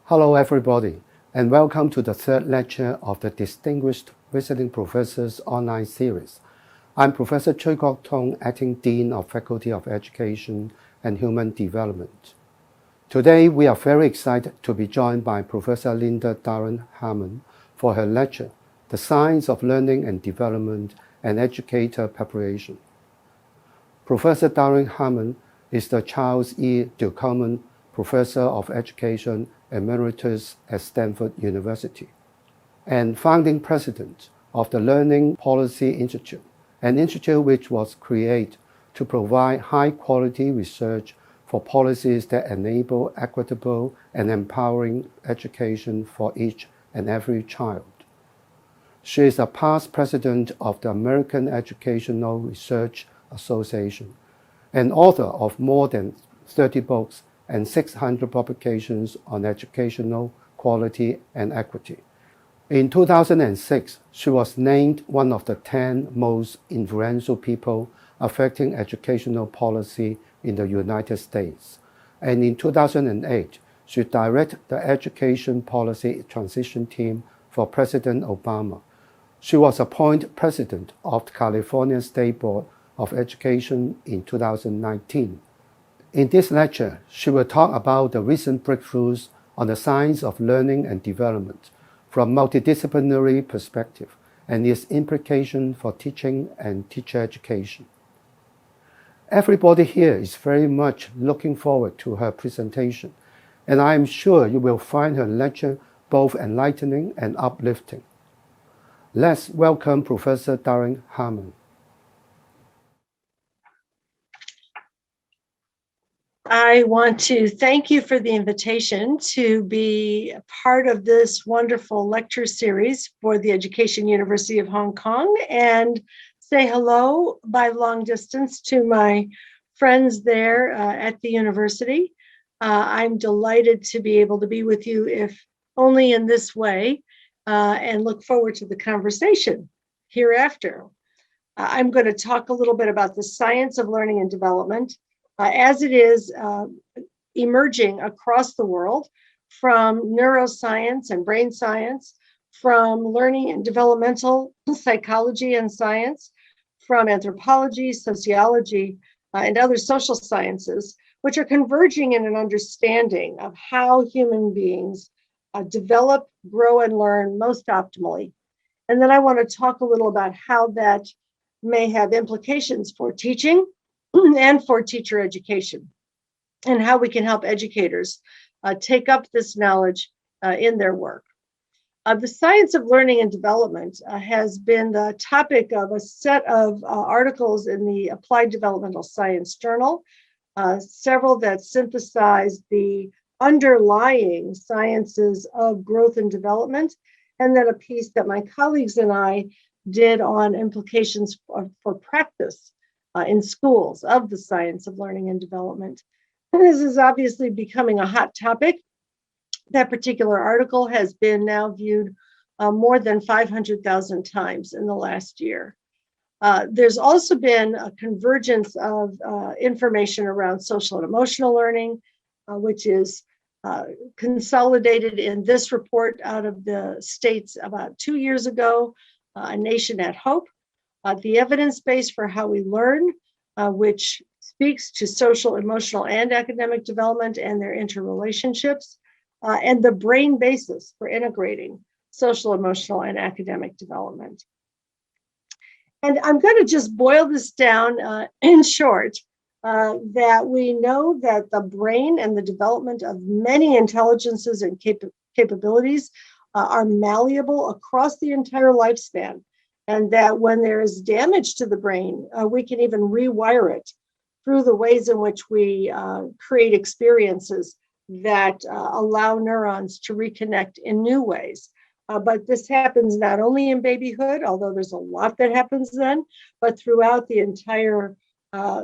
Hello everybody, and welcome to the third lecture of the Distinguished Visiting Professors online series. I'm Professor Choi Kok Tong, Acting Dean of Faculty of Education and Human Development. Today, we are very excited to be joined by Professor Linda Darren-Harmon for her lecture, The Science of Learning and Development and Educator Preparation. Professor Darren-Harmon is the Charles E. Dukelman Professor of Education Emeritus at Stanford University and founding president of the Learning Policy Institute, an institute which was created to provide high-quality research for policies that enable equitable and empowering education for each and every child. She is a past president of the American Educational Research Association, and author of more than 30 books and 600 publications on educational quality and equity. In 2006, she was named one of the 10 most influential people affecting educational policy in the United States. And in 2008, she directed the Education Policy Transition Team for President Obama. She was appointed president of the California State Board of Education in 2019. In this lecture, she will talk about the recent breakthroughs on the science of learning and development from multidisciplinary perspective and its implication for teaching and teacher education. Everybody here is very much looking forward to her presentation, and I am sure you will find her lecture both enlightening and uplifting. Let's welcome Professor Darren-Harmon. I want to thank you for the invitation to be part of this wonderful lecture series for the Education University of Hong Kong and say hello by long distance to my friends there at the university. I'm delighted to be able to be with you, if only in this way, and look forward to the conversation hereafter. I'm going to talk a little bit about the science of learning and development as it is emerging across the world, from neuroscience and brain science, from learning and developmental psychology and science, from anthropology, sociology, and other social sciences, which are converging in an understanding of how human beings develop, grow, and learn most optimally. And then I want to talk a little about how that may have implications for teaching and for teacher education, and how we can help educators take up this knowledge in their work. The science of learning and development has been the topic of a set of articles in the Applied Developmental Science Journal, several that synthesize the underlying sciences of growth and development, and then a piece that my colleagues and I did on implications for practice in schools of the science of learning and development. And this is obviously becoming a hot topic. That particular article has been now viewed more than 500,000 times in the last year. There's also been a convergence of information around social and emotional learning, which is consolidated in this report out of the States about 2 years ago, A Nation at Hope. The evidence base for how we learn, which speaks to social, emotional, and academic development and their interrelationships, and the brain basis for integrating social, emotional, and academic development. And I'm going to just boil this down in short, that we know that the brain and the development of many intelligences and capabilities are malleable across the entire lifespan. And that when there is damage to the brain, we can even rewire it through the ways in which we create experiences that allow neurons to reconnect in new ways. But this happens not only in babyhood, although there's a lot that happens then, but throughout the entire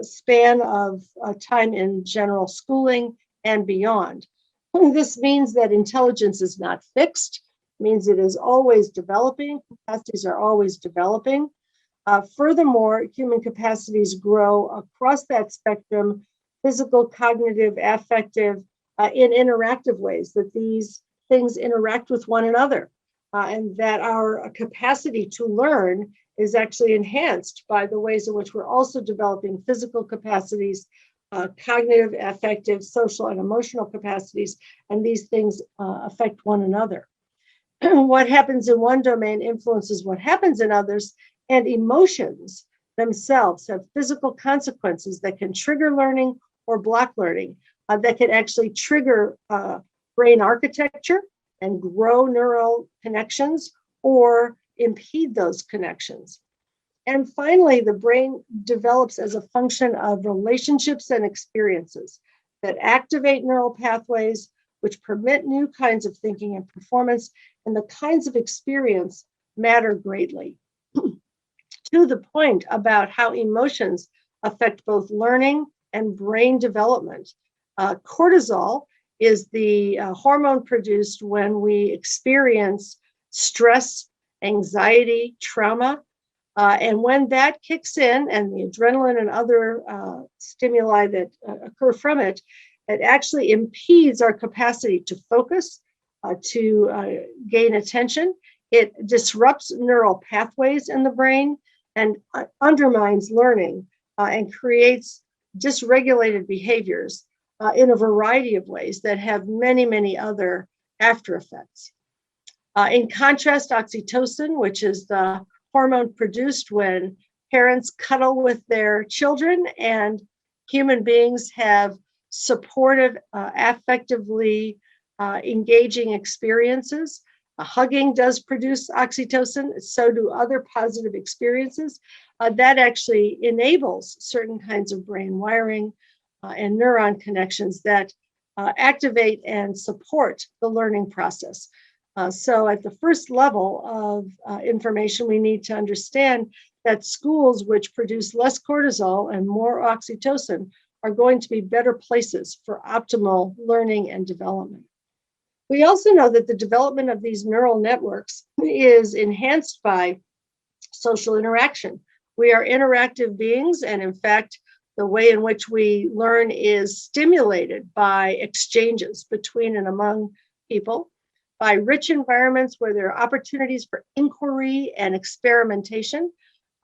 span of time in general schooling and beyond. This means that intelligence is not fixed. Means it is always developing, capacities are always developing. Furthermore, human capacities grow across that spectrum, physical, cognitive, affective, in interactive ways, that these things interact with one another, and that our capacity to learn is actually enhanced by the ways in which we're also developing physical capacities, cognitive, affective, social, and emotional capacities, and these things affect one another. What happens in one domain influences what happens in others, and emotions themselves have physical consequences that can trigger learning or block learning, that can actually trigger brain architecture and grow neural connections or impede those connections. And finally, the brain develops as a function of relationships and experiences that activate neural pathways, which permit new kinds of thinking and performance, and the kinds of experience matter greatly. To the point about how emotions affect both learning and brain development. Cortisol is the hormone produced when we experience stress, anxiety, trauma. And when that kicks in, and the adrenaline and other stimuli that occur from it, it actually impedes our capacity to focus, to gain attention. It disrupts neural pathways in the brain and undermines learning and creates dysregulated behaviors in a variety of ways that have many, many other after effects. In contrast, oxytocin, which is the hormone produced when parents cuddle with their children and human beings have supportive, affectively engaging experiences. Hugging does produce oxytocin, so do other positive experiences. That actually enables certain kinds of brain wiring and neuron connections that activate and support the learning process. So at the first level of information, we need to understand that schools which produce less cortisol and more oxytocin are going to be better places for optimal learning and development. We also know that the development of these neural networks is enhanced by social interaction. We are interactive beings, and in fact, the way in which we learn is stimulated by exchanges between and among people, by rich environments where there are opportunities for inquiry and experimentation.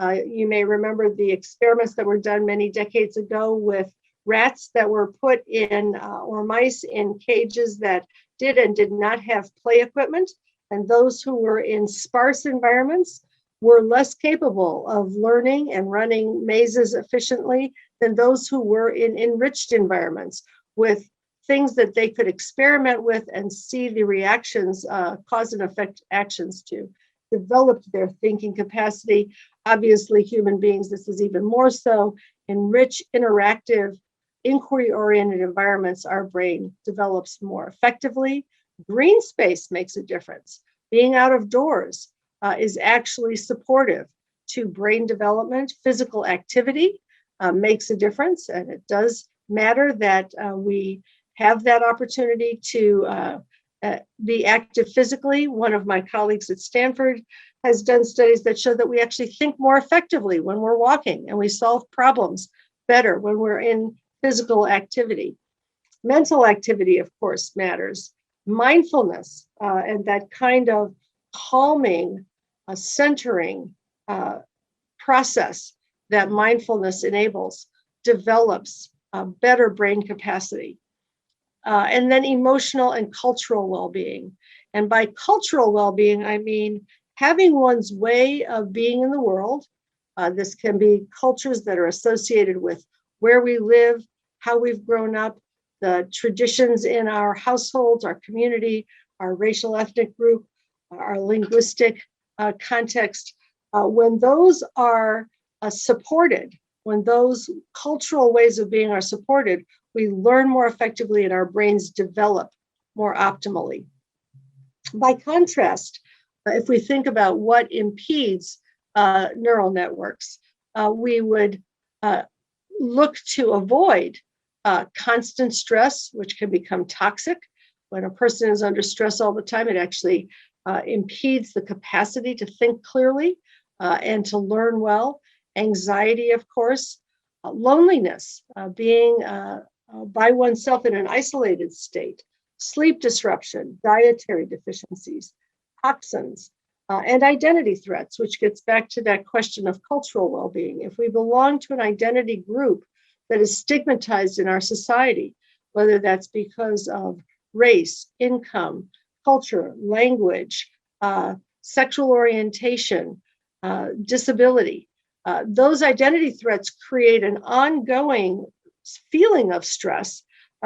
You may remember the experiments that were done many decades ago with rats that were put in, or mice in cages that did and did not have play equipment. And those who were in sparse environments were less capable of learning and running mazes efficiently than those who were in enriched environments with things that they could experiment with and see the reactions, cause and effect actions to develop their thinking capacity. Obviously, human beings, this is even more so. In rich, interactive, inquiry-oriented environments, our brain develops more effectively. Green space makes a difference. Being out of doors is actually supportive to brain development. Physical activity makes a difference, and it does matter that we have that opportunity to be active physically. One of my colleagues at Stanford has done studies that show that we actually think more effectively when we're walking, and we solve problems better when we're in physical activity. Mental activity, of course, matters. Mindfulness and that kind of calming, centering process that mindfulness enables develops better brain capacity. And then emotional and cultural well-being. And by cultural well-being, I mean having one's way of being in the world. This can be cultures that are associated with where we live, how we've grown up, the traditions in our households, our community, our racial ethnic group, our linguistic context. When those are supported, when those cultural ways of being are supported, we learn more effectively and our brains develop more optimally. By contrast, if we think about what impedes neural networks, we would look to avoid constant stress, which can become toxic. When a person is under stress all the time, it actually impedes the capacity to think clearly and to learn well. Anxiety, of course, loneliness, being by oneself in an isolated state, sleep disruption, dietary deficiencies, toxins, and identity threats, which gets back to that question of cultural well-being. If we belong to an identity group that is stigmatized in our society, whether that's because of race, income, culture, language, sexual orientation, disability, those identity threats create an ongoing feeling of stress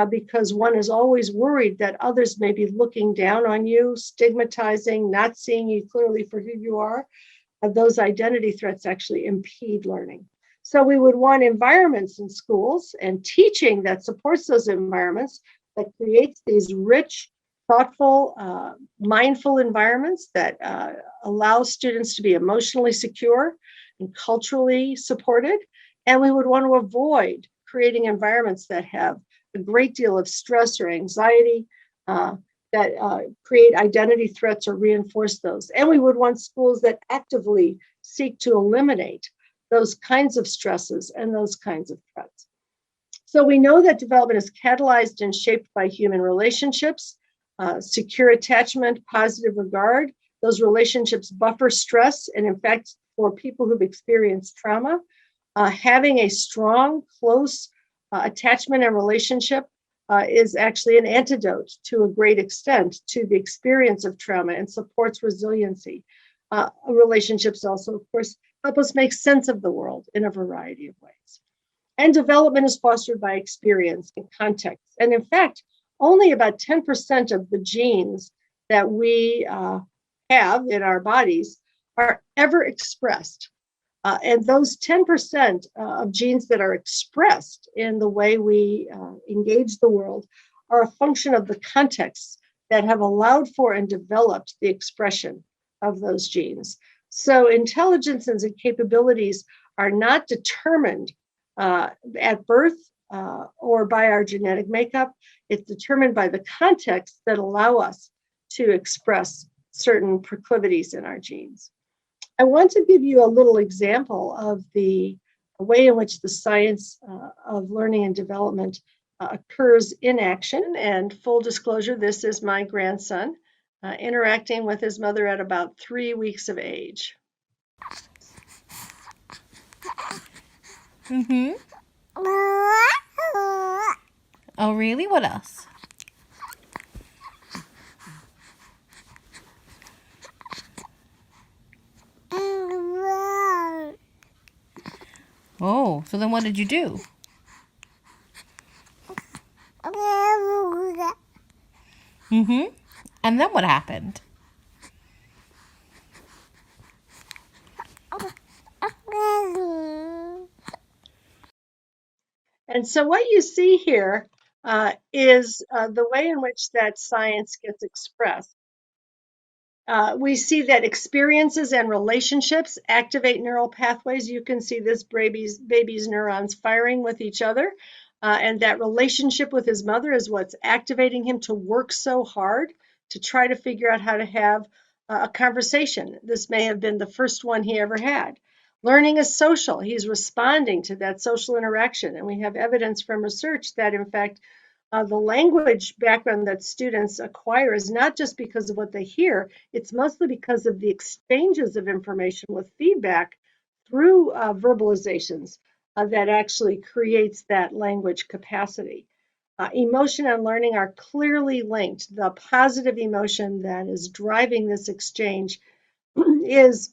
because one is always worried that others may be looking down on you, stigmatizing, not seeing you clearly for who you are. Those identity threats actually impede learning. So we would want environments in schools and teaching that supports those environments, that creates these rich, thoughtful, mindful environments that allow students to be emotionally secure and culturally supported. And we would want to avoid creating environments that have a great deal of stress or anxiety, that create identity threats or reinforce those. And we would want schools that actively seek to eliminate those kinds of stresses and those kinds of threats. So we know that development is catalyzed and shaped by human relationships, secure attachment, positive regard. Those relationships buffer stress. And in fact, for people who've experienced trauma, having a strong, close attachment and relationship is actually an antidote to a great extent to the experience of trauma and supports resiliency. Relationships also, of course, help us make sense of the world in a variety of ways. And development is fostered by experience and context. And in fact, only about 10% of the genes that we have in our bodies are ever expressed. And those 10% of genes that are expressed in the way we engage the world are a function of the contexts that have allowed for and developed the expression of those genes. So intelligences and capabilities are not determined at birth or by our genetic makeup. It's determined by the contexts that allow us to express certain proclivities in our genes. I want to give you a little example of the way in which the science of learning and development occurs in action. And full disclosure, this is my grandson interacting with his mother at about 3 weeks of age. Mm-hmm. Oh, really? What else? Oh, so then what did you do? Mm-hmm. And then what happened? And so what you see here is the way in which that science gets expressed. We see that experiences and relationships activate neural pathways. You can see this baby's neurons firing with each other. And that relationship with his mother is what's activating him to work so hard to try to figure out how to have a conversation. This may have been the first one he ever had. Learning is social. He's responding to that social interaction. And we have evidence from research that, in fact, the language background that students acquire is not just because of what they hear, it's mostly because of the exchanges of information with feedback through verbalizations that actually creates that language capacity. Emotion and learning are clearly linked. The positive emotion that is driving this exchange is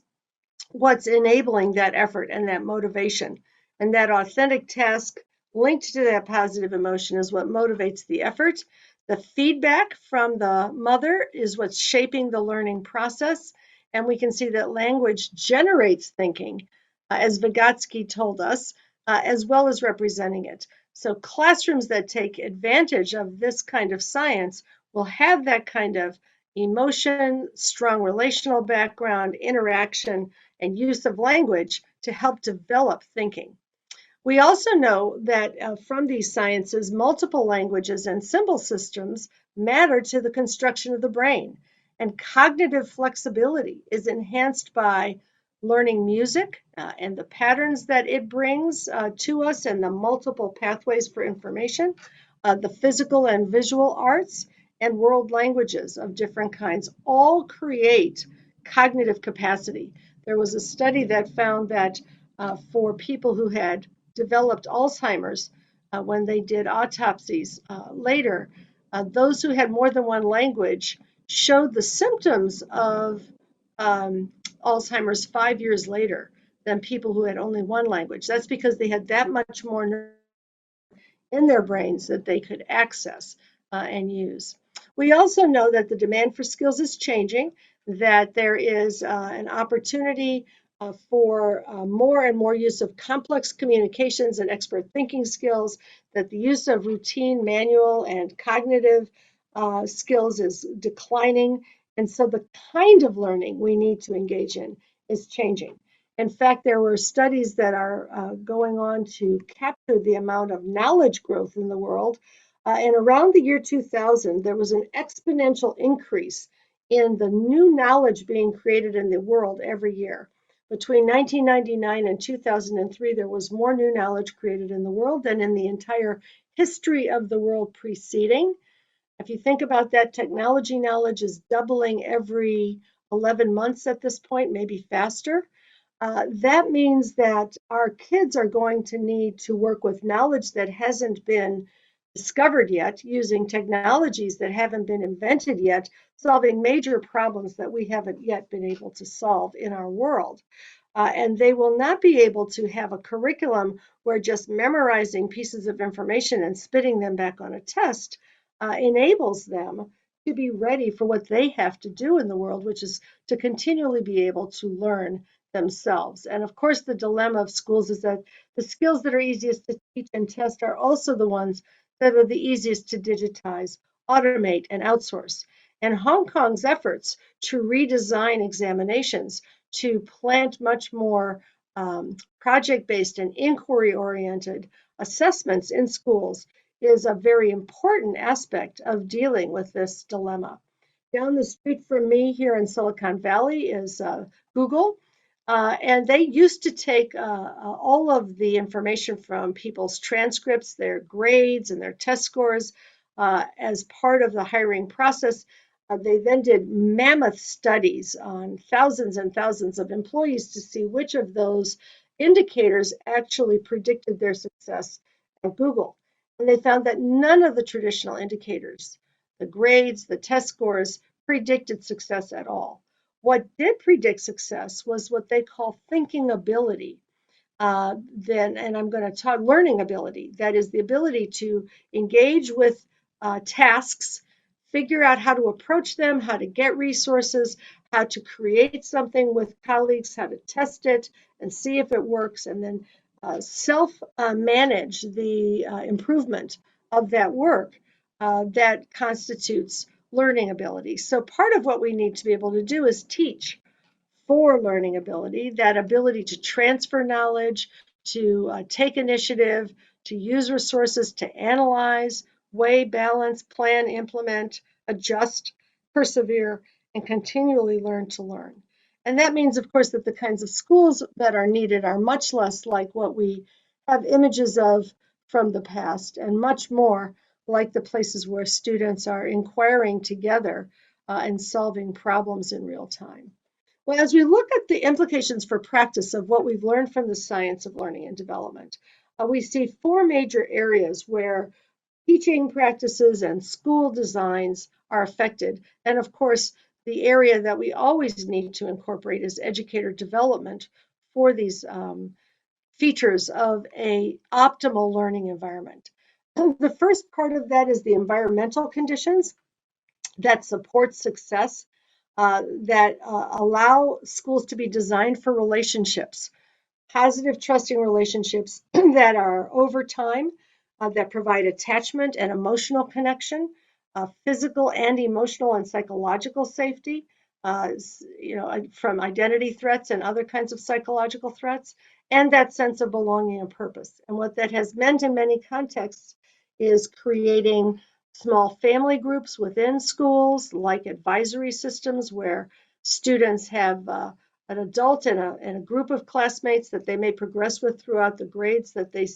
what's enabling that effort and that motivation. And that authentic task linked to that positive emotion is what motivates the effort. The feedback from the mother is what's shaping the learning process. And we can see that language generates thinking, as Vygotsky told us, as well as representing it. So classrooms that take advantage of this kind of science will have that kind of emotion, strong relational background, interaction, and use of language to help develop thinking. We also know that from these sciences, multiple languages and symbol systems matter to the construction of the brain. And cognitive flexibility is enhanced by learning music and the patterns that it brings to us and the multiple pathways for information, the physical and visual arts, and world languages of different kinds all create cognitive capacity. There was a study that found that for people who had developed Alzheimer's, when they did autopsies later, those who had more than one language showed the symptoms of Alzheimer's 5 years later than people who had only one language. That's because they had that much more in their brains that they could access and use. We also know that the demand for skills is changing, that there is an opportunity for more and more use of complex communications and expert thinking skills, that the use of routine, manual, and cognitive skills is declining. And so the kind of learning we need to engage in is changing. In fact, there were studies that are going on to capture the amount of knowledge growth in the world. And around the year 2000, there was an exponential increase in the new knowledge being created in the world every year. Between 1999 and 2003, there was more new knowledge created in the world than in the entire history of the world preceding. If you think about that, technology knowledge is doubling every 11 months at this point, maybe faster. That means that our kids are going to need to work with knowledge that hasn't been discovered yet, using technologies that haven't been invented yet, solving major problems that we haven't yet been able to solve in our world. And they will not be able to have a curriculum where just memorizing pieces of information and spitting them back on a test enables them to be ready for what they have to do in the world, which is to continually be able to learn themselves. And of course, the dilemma of schools is that the skills that are easiest to teach and test are also the ones that are the easiest to digitize, automate, and outsource. And Hong Kong's efforts to redesign examinations to plant much more project-based and inquiry-oriented assessments in schools is a very important aspect of dealing with this dilemma. Down the street from me here in Silicon Valley is Google. And they used to take all of the information from people's transcripts, their grades, and their test scores as part of the hiring process. They then did mammoth studies on thousands and thousands of employees to see which of those indicators actually predicted their success at Google. And they found that none of the traditional indicators, the grades, the test scores, predicted success at all. What did predict success was what they call thinking ability. And I'm going to talk learning ability. That is the ability to engage with tasks, figure out how to approach them, how to get resources, how to create something with colleagues, how to test it and see if it works, and then self-manage the improvement of that work that constitutes learning ability. So part of what we need to be able to do is teach for learning ability, that ability to transfer knowledge, to take initiative, to use resources, to analyze, weigh, balance, plan, implement, adjust, persevere, and continually learn to learn. And that means, of course, that the kinds of schools that are needed are much less like what we have images of from the past and much more like the places where students are inquiring together and solving problems in real time. Well, as we look at the implications for practice of what we've learned from the science of learning and development, we see four major areas where teaching practices and school designs are affected. And of course, the area that we always need to incorporate is educator development for these features of an optimal learning environment. The first part of that is the environmental conditions that support success, that allow schools to be designed for relationships, positive, trusting relationships that are over time, that provide attachment and emotional connection, physical and emotional and psychological safety, from identity threats and other kinds of psychological threats, and that sense of belonging and purpose. And what that has meant in many contexts is creating small family groups within schools, like advisory systems where students have an adult and a group of classmates that they may progress with throughout the grades that they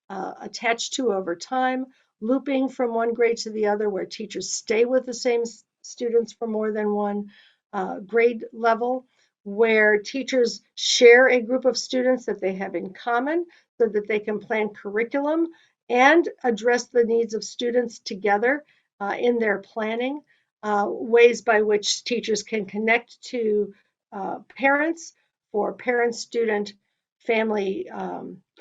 attach to over time, looping from one grade to the other, where teachers stay with the same students for more than one grade level, where teachers share a group of students that they have in common so that they can plan curriculum and address the needs of students together in their planning, ways by which teachers can connect to parents for parent, student, family,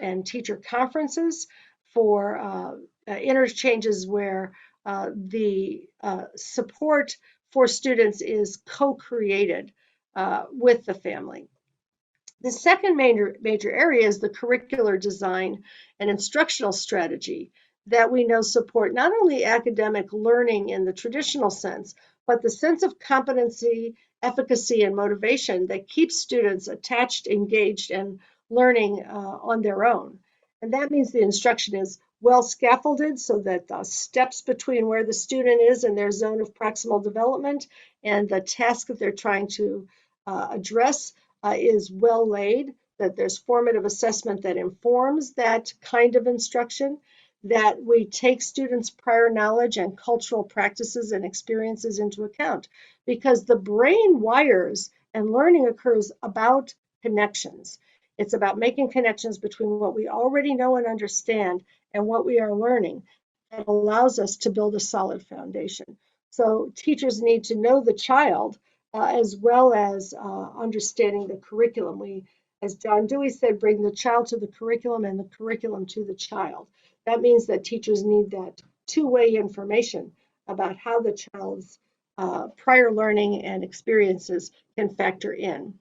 and teacher conferences, for interchanges where the support for students is co-created with the family. The second major area is the curricular design and instructional strategy that we know support not only academic learning in the traditional sense, but the sense of competency, efficacy, and motivation that keeps students attached, engaged, and learning on their own. And that means the instruction is well scaffolded so that the steps between where the student is in their zone of proximal development and the task that they're trying to address is well laid, that there's formative assessment that informs that kind of instruction, that we take students' prior knowledge and cultural practices and experiences into account, because the brain wires and learning occurs about connections. It's about making connections between what we already know and understand and what we are learning that allows us to build a solid foundation. So teachers need to know the child as well as understanding the curriculum. We, as John Dewey said, bring the child to the curriculum and the curriculum to the child. That means that teachers need that two-way information about how the child's prior learning and experiences can factor in.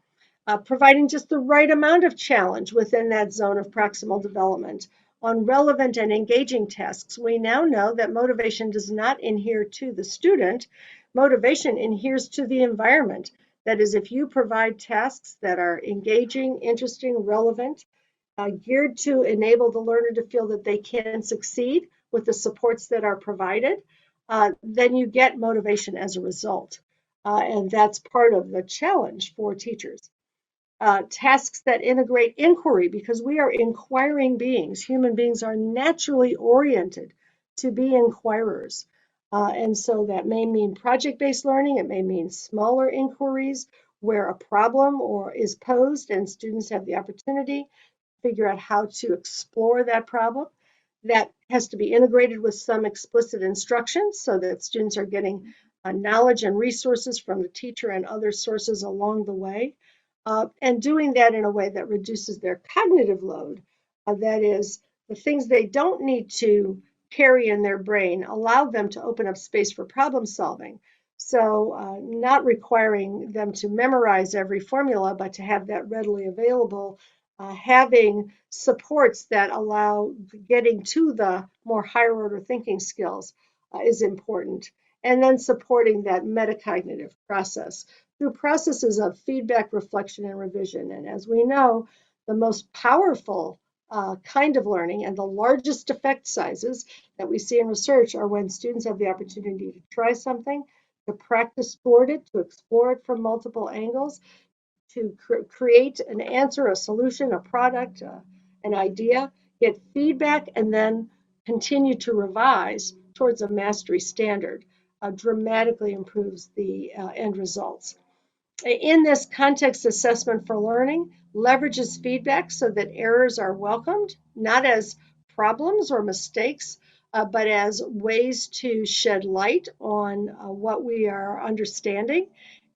Providing just the right amount of challenge within that zone of proximal development on relevant and engaging tasks. We now know that motivation does not adhere to the student. Motivation adheres to the environment. That is, if you provide tasks that are engaging, interesting, relevant, geared to enable the learner to feel that they can succeed with the supports that are provided, then you get motivation as a result. And that's part of the challenge for teachers. Tasks that integrate inquiry, because we are inquiring beings. Human beings are naturally oriented to be inquirers. And so that may mean project-based learning. It may mean smaller inquiries where a problem is posed and students have the opportunity to figure out how to explore that problem. That has to be integrated with some explicit instructions so that students are getting knowledge and resources from the teacher and other sources along the way. And doing that in a way that reduces their cognitive load. That is, the things they don't need to carry in their brain allow them to open up space for problem solving. So not requiring them to memorize every formula, but to have that readily available, having supports that allow getting to the more higher order thinking skills is important. And then supporting that metacognitive process through processes of feedback, reflection, and revision. And as we know, the most powerful kind of learning and the largest effect sizes that we see in research are when students have the opportunity to try something, to practice toward it, to explore it from multiple angles, to create an answer, a solution, a product, an idea, get feedback, and then continue to revise towards a mastery standard. Dramatically improves the end results. In this context, assessment for learning leverages feedback so that errors are welcomed, not as problems or mistakes, but as ways to shed light on what we are understanding,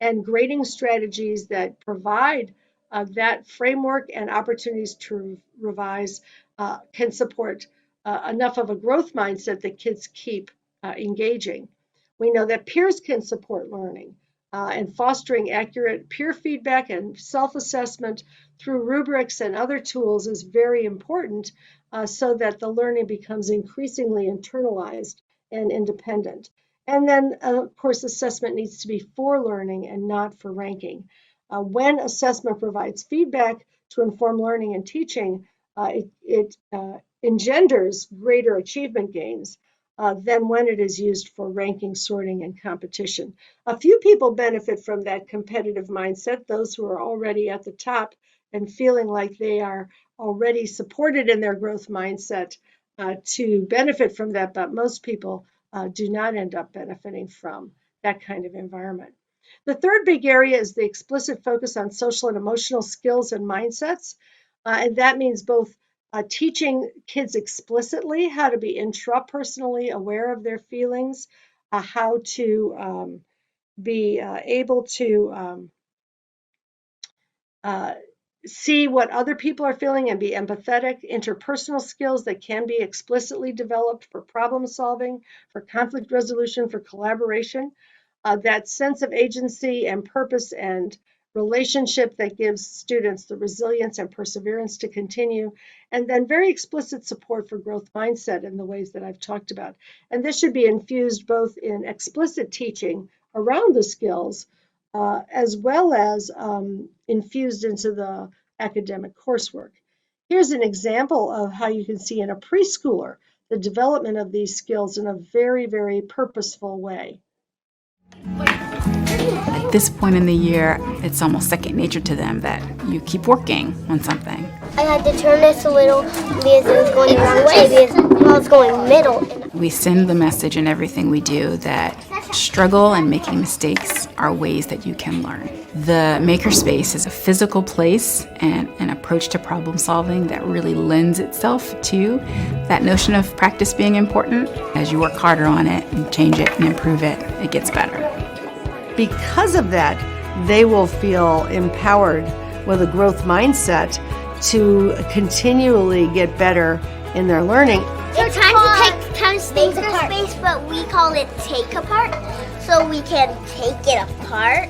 and grading strategies that provide that framework and opportunities to revise can support enough of a growth mindset that kids keep engaging. We know that peers can support learning. And fostering accurate peer feedback and self-assessment through rubrics and other tools is very important so that the learning becomes increasingly internalized and independent. And then, of course, assessment needs to be for learning and not for ranking. When assessment provides feedback to inform learning and teaching, it engenders greater achievement gains than when it is used for ranking, sorting, and competition. A few people benefit from that competitive mindset, those who are already at the top and feeling like they are already supported in their growth mindset to benefit from that, but most people do not end up benefiting from that kind of environment. The third big area is the explicit focus on social and emotional skills and mindsets. And that means both teaching kids explicitly how to be intrapersonally aware of their feelings, how to be able to see what other people are feeling and be empathetic, interpersonal skills that can be explicitly developed for problem solving, for conflict resolution, for collaboration. That sense of agency and purpose and relationship that gives students the resilience and perseverance to continue, and then very explicit support for growth mindset in the ways that I've talked about. And this should be infused both in explicit teaching around the skills, as well as infused into the academic coursework. Here's an example of how you can see in a preschooler the development of these skills in a very, very purposeful way. At this point in the year, it's almost second nature to them that you keep working on something. I had to turn this a little because it was going the wrong way because I was going middle. We send the message in everything we do that struggle and making mistakes are ways that you can learn. The makerspace is a physical place and an approach to problem solving that really lends itself to that notion of practice being important. As you work harder on it and change it and improve it, it gets better. Because of that, they will feel empowered with a growth mindset to continually get better in their learning. It's times makerspace, but we call it take apart, so we can take it apart.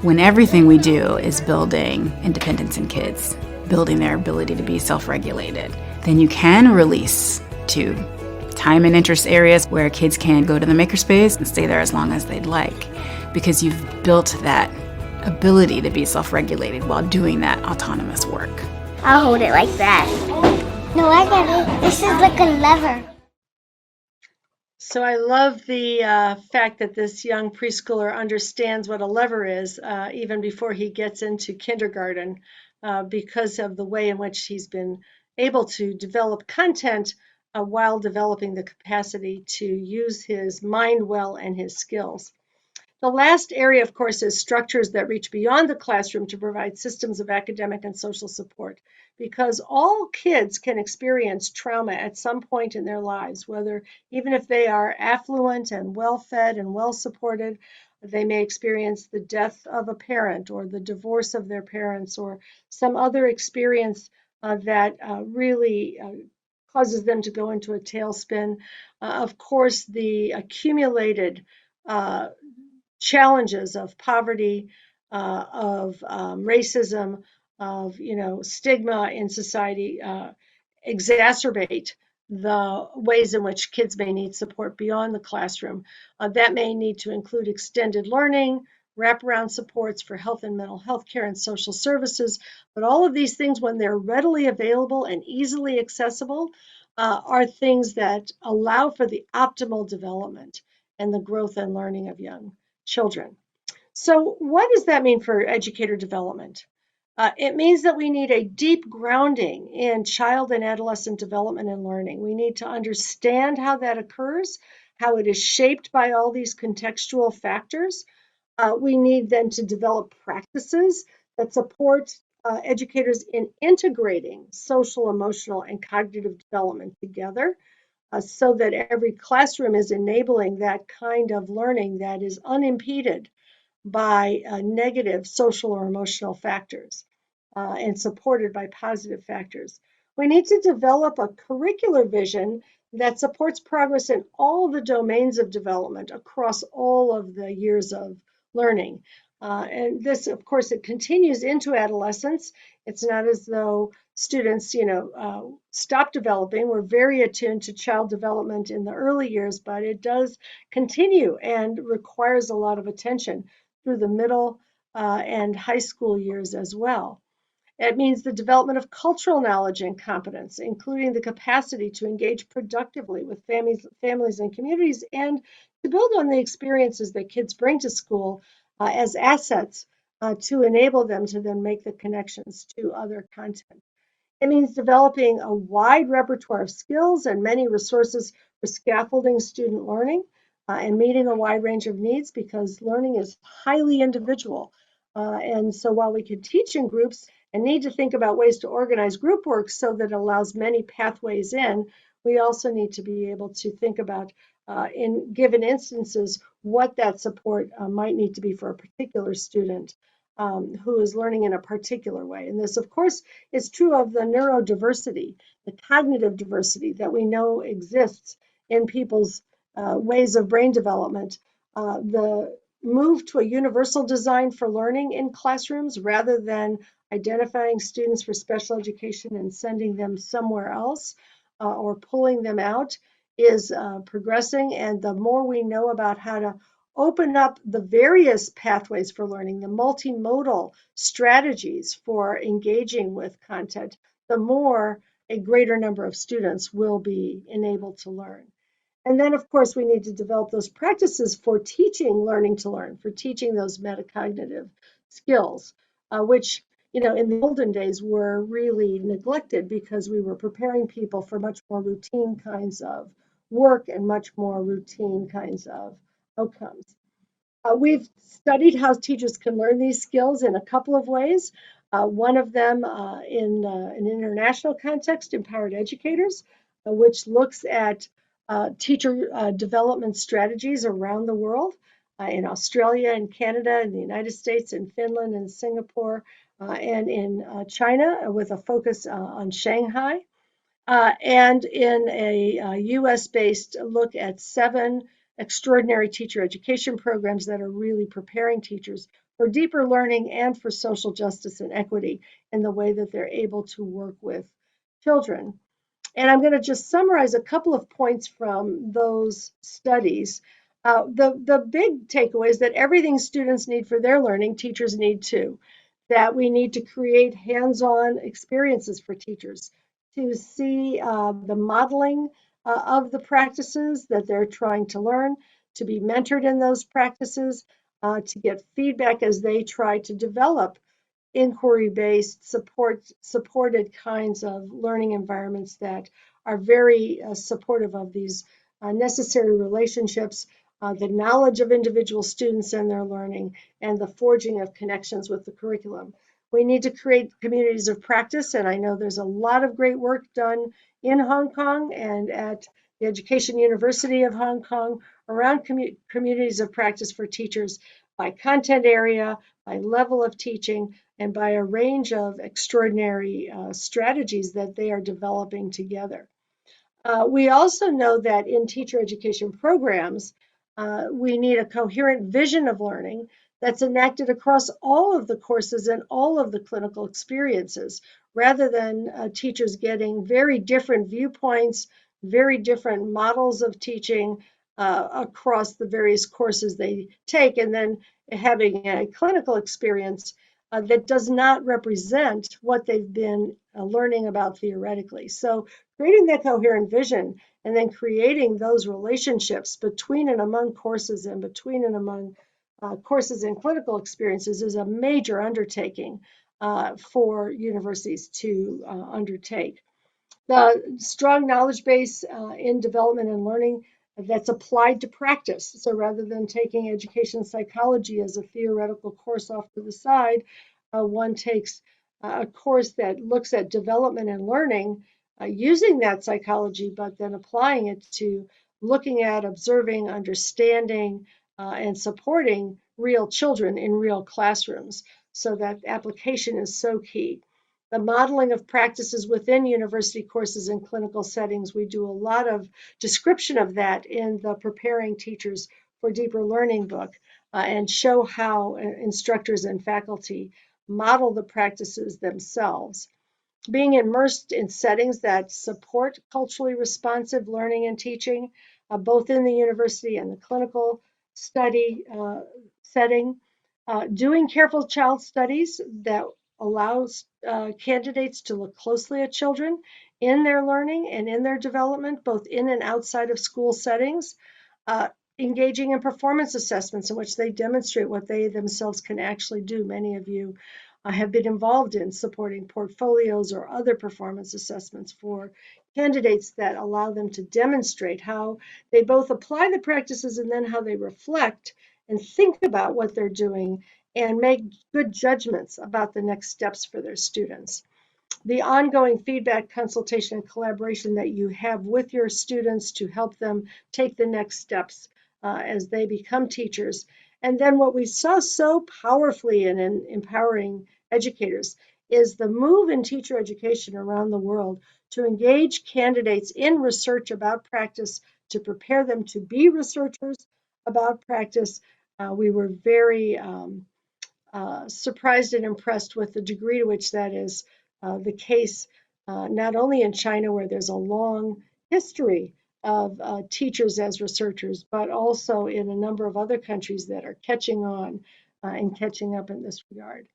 When everything we do is building independence in kids, building their ability to be self-regulated, then you can release to time and interest areas where kids can go to the makerspace and stay there as long as they'd like, because you've built that ability to be self-regulated while doing that autonomous work. I'll hold it like that. No, I got it. This is like a lever. So I love the fact that this young preschooler understands what a lever is even before he gets into kindergarten, because of the way in which he's been able to develop content while developing the capacity to use his mind well and his skills. The last area, of course, is structures that reach beyond the classroom to provide systems of academic and social support, because all kids can experience trauma at some point in their lives, whether even if they are affluent and well-fed and well-supported, they may experience the death of a parent or the divorce of their parents or some other experience that really causes them to go into a tailspin. Of course, the accumulated challenges of poverty, of racism, of stigma in society exacerbate the ways in which kids may need support beyond the classroom. That may need to include extended learning, wraparound supports for health and mental health care and social services. But all of these things, when they're readily available and easily accessible, are things that allow for the optimal development and the growth and learning of young children. So what does that mean for educator development? It means that we need a deep grounding in child and adolescent development and learning. We need to understand how that occurs, how it is shaped by all these contextual factors. We need then to develop practices that support educators in integrating social, emotional, and cognitive development together, so that every classroom is enabling that kind of learning that is unimpeded by negative social or emotional factors and supported by positive factors. We need to develop a curricular vision that supports progress in all the domains of development across all of the years of learning. And this, of course, it continues into adolescence. It's not as though students, stop developing. We're very attuned to child development in the early years, but it does continue and requires a lot of attention through the middle and high school years as well. It means the development of cultural knowledge and competence, including the capacity to engage productively with families and communities, and to build on the experiences that kids bring to school as assets to enable them to then make the connections to other content. It means developing a wide repertoire of skills and many resources for scaffolding student learning and meeting a wide range of needs, because learning is highly individual. And so while we can teach in groups and need to think about ways to organize group work so that it allows many pathways in, we also need to be able to think about, in given instances, what that support might need to be for a particular student who is learning in a particular way. And this, of course, is true of the neurodiversity, the cognitive diversity that we know exists in people's ways of brain development. The move to a universal design for learning in classrooms rather than identifying students for special education and sending them somewhere else or pulling them out is progressing. And the more we know about how to open up the various pathways for learning, the multimodal strategies for engaging with content, the more a greater number of students will be enabled to learn. And then, of course, we need to develop those practices for teaching learning to learn, for teaching those metacognitive skills, which, in the olden days were really neglected because we were preparing people for much more routine kinds of work and much more routine kinds of outcomes. We've studied how teachers can learn these skills in a couple of ways. One of them in an international context, Empowered Educators, which looks at teacher development strategies around the world, in Australia and Canada, in the United States, in Finland and Singapore, and in China, with a focus on Shanghai. And in a US-based look at 7 extraordinary teacher education programs that are really preparing teachers for deeper learning and for social justice and equity in the way that they're able to work with children. And I'm going to just summarize a couple of points from those studies. The big takeaway is that everything students need for their learning, teachers need too. That we need to create hands-on experiences for teachers to see the modeling of the practices that they're trying to learn, to be mentored in those practices, to get feedback as they try to develop inquiry-based, supported kinds of learning environments that are very supportive of these necessary relationships, the knowledge of individual students and their learning, and the forging of connections with the curriculum. We need to create communities of practice, and I know there's a lot of great work done in Hong Kong and at the Education University of Hong Kong around communities of practice for teachers by content area, by level of teaching, and by a range of extraordinary strategies that they are developing together. We also know that in teacher education programs, we need a coherent vision of learning that's enacted across all of the courses and all of the clinical experiences, rather than teachers getting very different viewpoints, very different models of teaching across the various courses they take, and then having a clinical experience that does not represent what they've been learning about theoretically. So creating that coherent vision and then creating those relationships between and among courses and between and among courses and clinical experiences is a major undertaking for universities to undertake. The strong knowledge base in development and learning that's applied to practice. So rather than taking education psychology as a theoretical course off to the side, one takes a course that looks at development and learning using that psychology, but then applying it to looking at, observing, understanding, and supporting real children in real classrooms. So that application is so key. The modeling of practices within university courses and clinical settings, we do a lot of description of that in the Preparing Teachers for Deeper Learning book and show how instructors and faculty model the practices themselves. Being immersed in settings that support culturally responsive learning and teaching, both in the university and the clinical study setting. Doing careful child studies that allows candidates to look closely at children in their learning and in their development, both in and outside of school settings. Engaging in performance assessments in which they demonstrate what they themselves can actually do. Many of you have been involved in supporting portfolios or other performance assessments for candidates that allow them to demonstrate how they both apply the practices and then how they reflect and think about what they're doing and make good judgments about the next steps for their students. The ongoing feedback, consultation, and collaboration that you have with your students to help them take the next steps as they become teachers. And then what we saw so powerfully in empowering educators is the move in teacher education around the world to engage candidates in research about practice, to prepare them to be researchers about practice. We were very surprised and impressed with the degree to which that is the case, not only in China, where there's a long history of teachers as researchers, but also in a number of other countries that are catching on and catching up in this regard.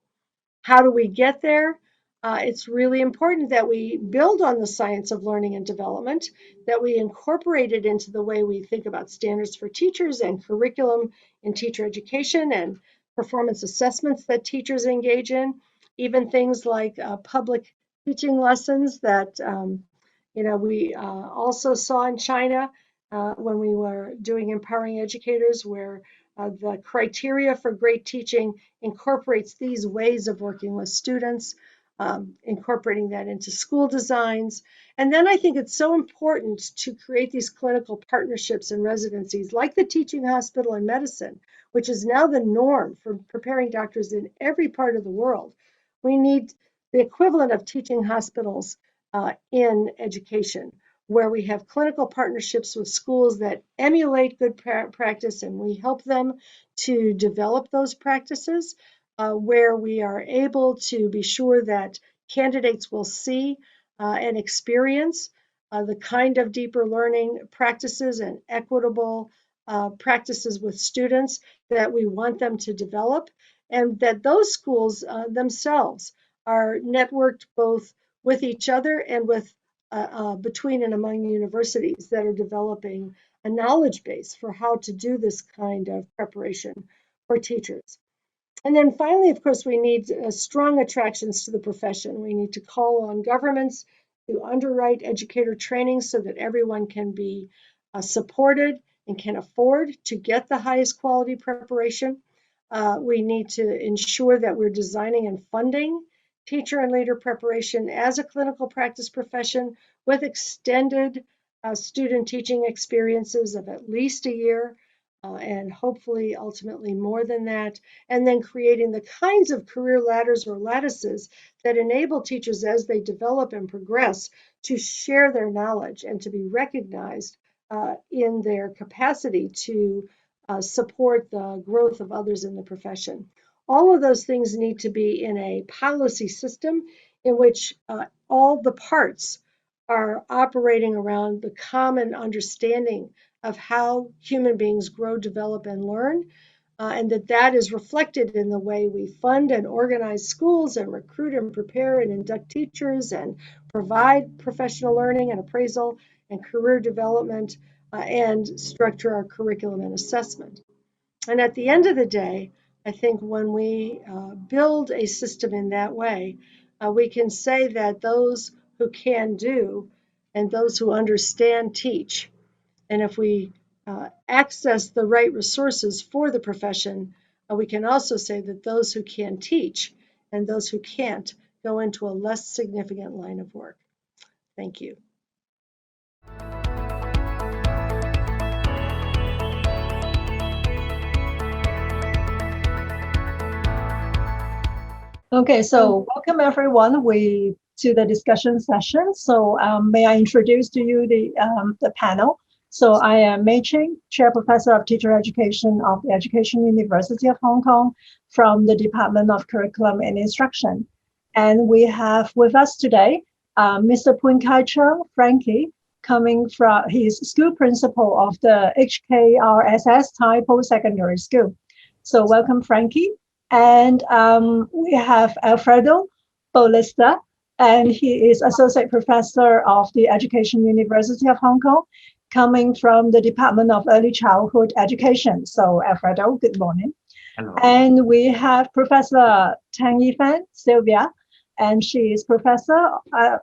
How do we get there? It's really important that we build on the science of learning and development, that we incorporate it into the way we think about standards for teachers and curriculum in teacher education and performance assessments that teachers engage in, even things like public teaching lessons that we also saw in China when we were doing Empowering Educators, where the criteria for great teaching incorporates these ways of working with students, incorporating that into school designs. And then I think it's so important to create these clinical partnerships and residencies like the teaching hospital in medicine, which is now the norm for preparing doctors in every part of the world. We need the equivalent of teaching hospitals in education, where we have clinical partnerships with schools that emulate good practice, and we help them to develop those practices, where we are able to be sure that candidates will see and experience the kind of deeper learning practices and equitable practices with students that we want them to develop, and that those schools themselves are networked both with each other and with between and among universities that are developing a knowledge base for how to do this kind of preparation for teachers. And then finally, of course, we need strong attractions to the profession. We need to call on governments to underwrite educator training so that everyone can be supported and can afford to get the highest quality preparation. We need to ensure that we're designing and funding teacher and leader preparation as a clinical practice profession with extended student teaching experiences of at least a year, and hopefully ultimately more than that, and then creating the kinds of career ladders or lattices that enable teachers as they develop and progress to share their knowledge and to be recognized in their capacity to support the growth of others in the profession. All of those things need to be in a policy system in which all the parts are operating around the common understanding of how human beings grow, develop, and learn, and that is reflected in the way we fund and organize schools and recruit and prepare and induct teachers and provide professional learning and appraisal and career development and structure our curriculum and assessment. And at the end of the day, I think when we build a system in that way, we can say that those who can do and those who understand teach. And if we access the right resources for the profession, we can also say that those who can teach and those who can't go into a less significant line of work. Thank you. Okay, so welcome everyone to the discussion session. So may I introduce to you the panel. So I am Mei Ching, Chair Professor of Teacher Education of the Education University of Hong Kong from the Department of Curriculum and Instruction. And we have with us today Mr. Poon Kai Cheung, Frankie, coming from, he's school principal of the HKRSS Thai Post-Secondary School. So welcome, Frankie. And we have Alfredo Bolista, and he is Associate Professor of the Education University of Hong Kong, coming from the Department of Early Childhood Education. So Alfredo, good morning. Hello. And we have Professor Tang Yifan Sylvia, and she is Professor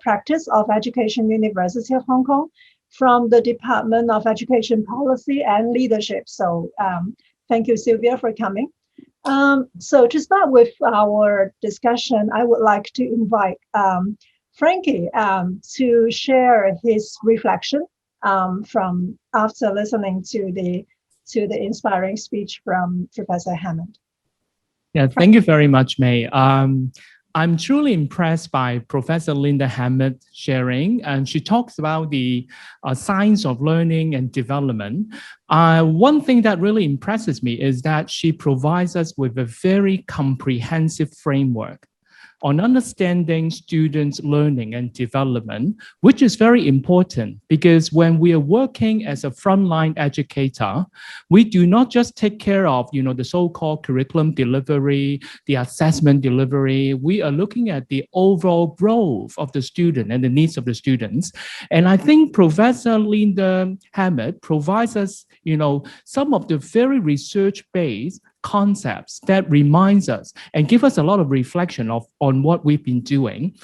Practice of Education, University of Hong Kong, from the Department of Education Policy and Leadership. So thank you, Sylvia, for coming. So to start with our discussion, I would like to invite Frankie to share his reflection from after listening to the inspiring speech from Professor Hammond. Yeah, thank you very much, May. I'm truly impressed by Professor Linda Hammond sharing, and she talks about the science of learning and development. One thing that really impresses me is that she provides us with a very comprehensive framework on understanding students' learning and development, which is very important because when we are working as a frontline educator, we do not just take care of, the so-called curriculum delivery, the assessment delivery. We are looking at the overall growth of the student and the needs of the students. And I think Professor Linda Hammond provides us, some of the very research-based concepts that reminds us and give us a lot of reflection on what we've been doing.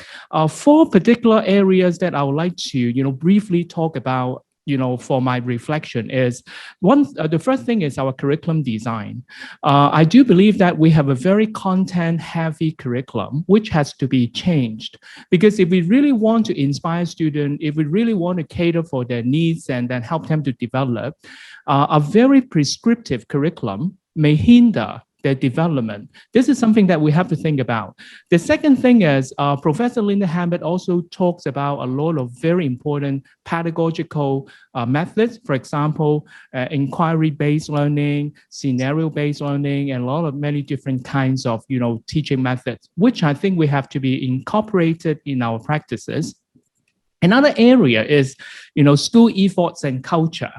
4 particular areas that I would like to, briefly talk about, for my reflection is the first thing is our curriculum design. I do believe that we have a very content-heavy curriculum, which has to be changed. Because if we really want to inspire students, if we really want to cater for their needs and then help them to develop, a very prescriptive curriculum may hinder their development. This is something that we have to think about. The second thing is Professor Linda Hammond also talks about a lot of very important pedagogical methods. For example, inquiry-based learning, scenario-based learning, and a lot of many different kinds of teaching methods, which I think we have to be incorporated in our practices. Another area is, school ethos and culture.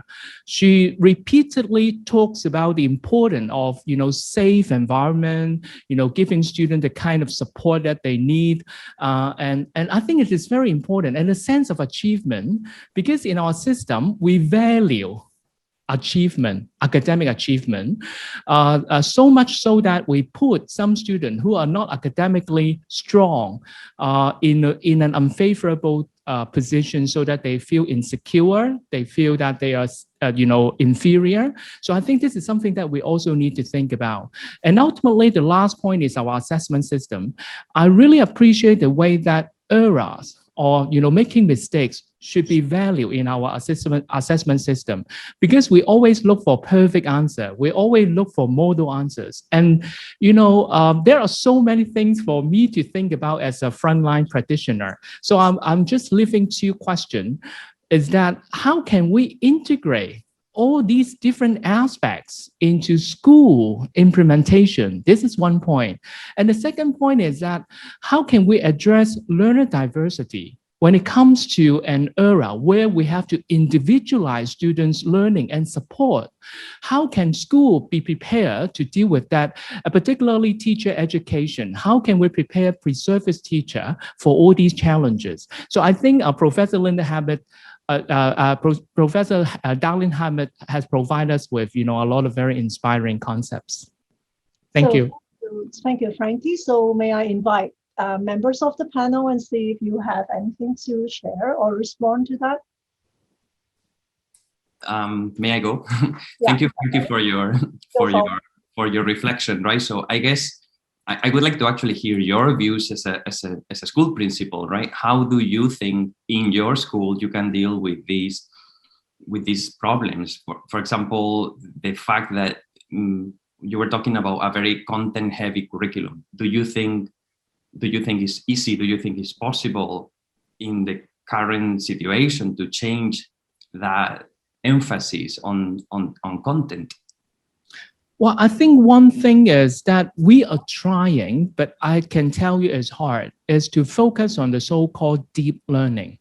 She repeatedly talks about the importance of, safe environment, giving students the kind of support that they need. And I think it is very important and a sense of achievement, because in our system, we value achievement, academic achievement, so much so that we put some students who are not academically strong in an unfavorable position, so that they feel insecure, they feel that they are inferior. So I think this is something that we also need to think about. And ultimately, the last point is our assessment system. I really appreciate the way that errors or making mistakes should be valued in our assessment system, because we always look for perfect answer. We always look for model answers. And there are so many things for me to think about as a frontline practitioner. So I'm just leaving 2 questions, is that how can we integrate all these different aspects into school implementation? This is one point. And the second point is that how can we address learner diversity when it comes to an era where we have to individualize students' learning and support? How can school be prepared to deal with that, particularly teacher education? How can we prepare pre-service teacher for all these challenges? So I think Professor Linda Hammond, Professor Darlene Hammond has provided us with, a lot of very inspiring concepts. Thank you. Thank you, Frankie. So may I invite members of the panel and see if you have anything to share or respond to that? May I go? Yeah. Thank you, Frankie, for your reflection. Right. So I guess I would like to actually hear your views as a school principal. Right. How do you think in your school you can deal with these problems? For example, the fact that you were talking about a very content-heavy curriculum. Do you think it's easy? Do you think it's possible in the current situation to change that emphasis on content? Well, I think one thing is that we are trying, but I can tell you it's hard, is to focus on the so-called deep learning.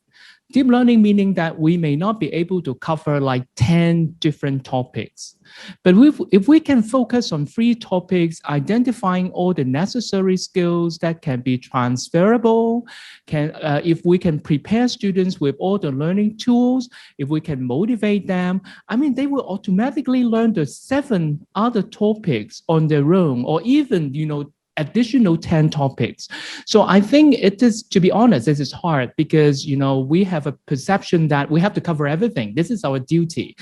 Deep learning meaning that we may not be able to cover like 10 different topics. But if we can focus on 3 topics, identifying all the necessary skills that can be transferable, if we can prepare students with all the learning tools, if we can motivate them, I mean, they will automatically learn the 7 other topics on their own, or even, additional 10 topics. So I think it is, to be honest, this is hard because, we have a perception that we have to cover everything. This is our duty.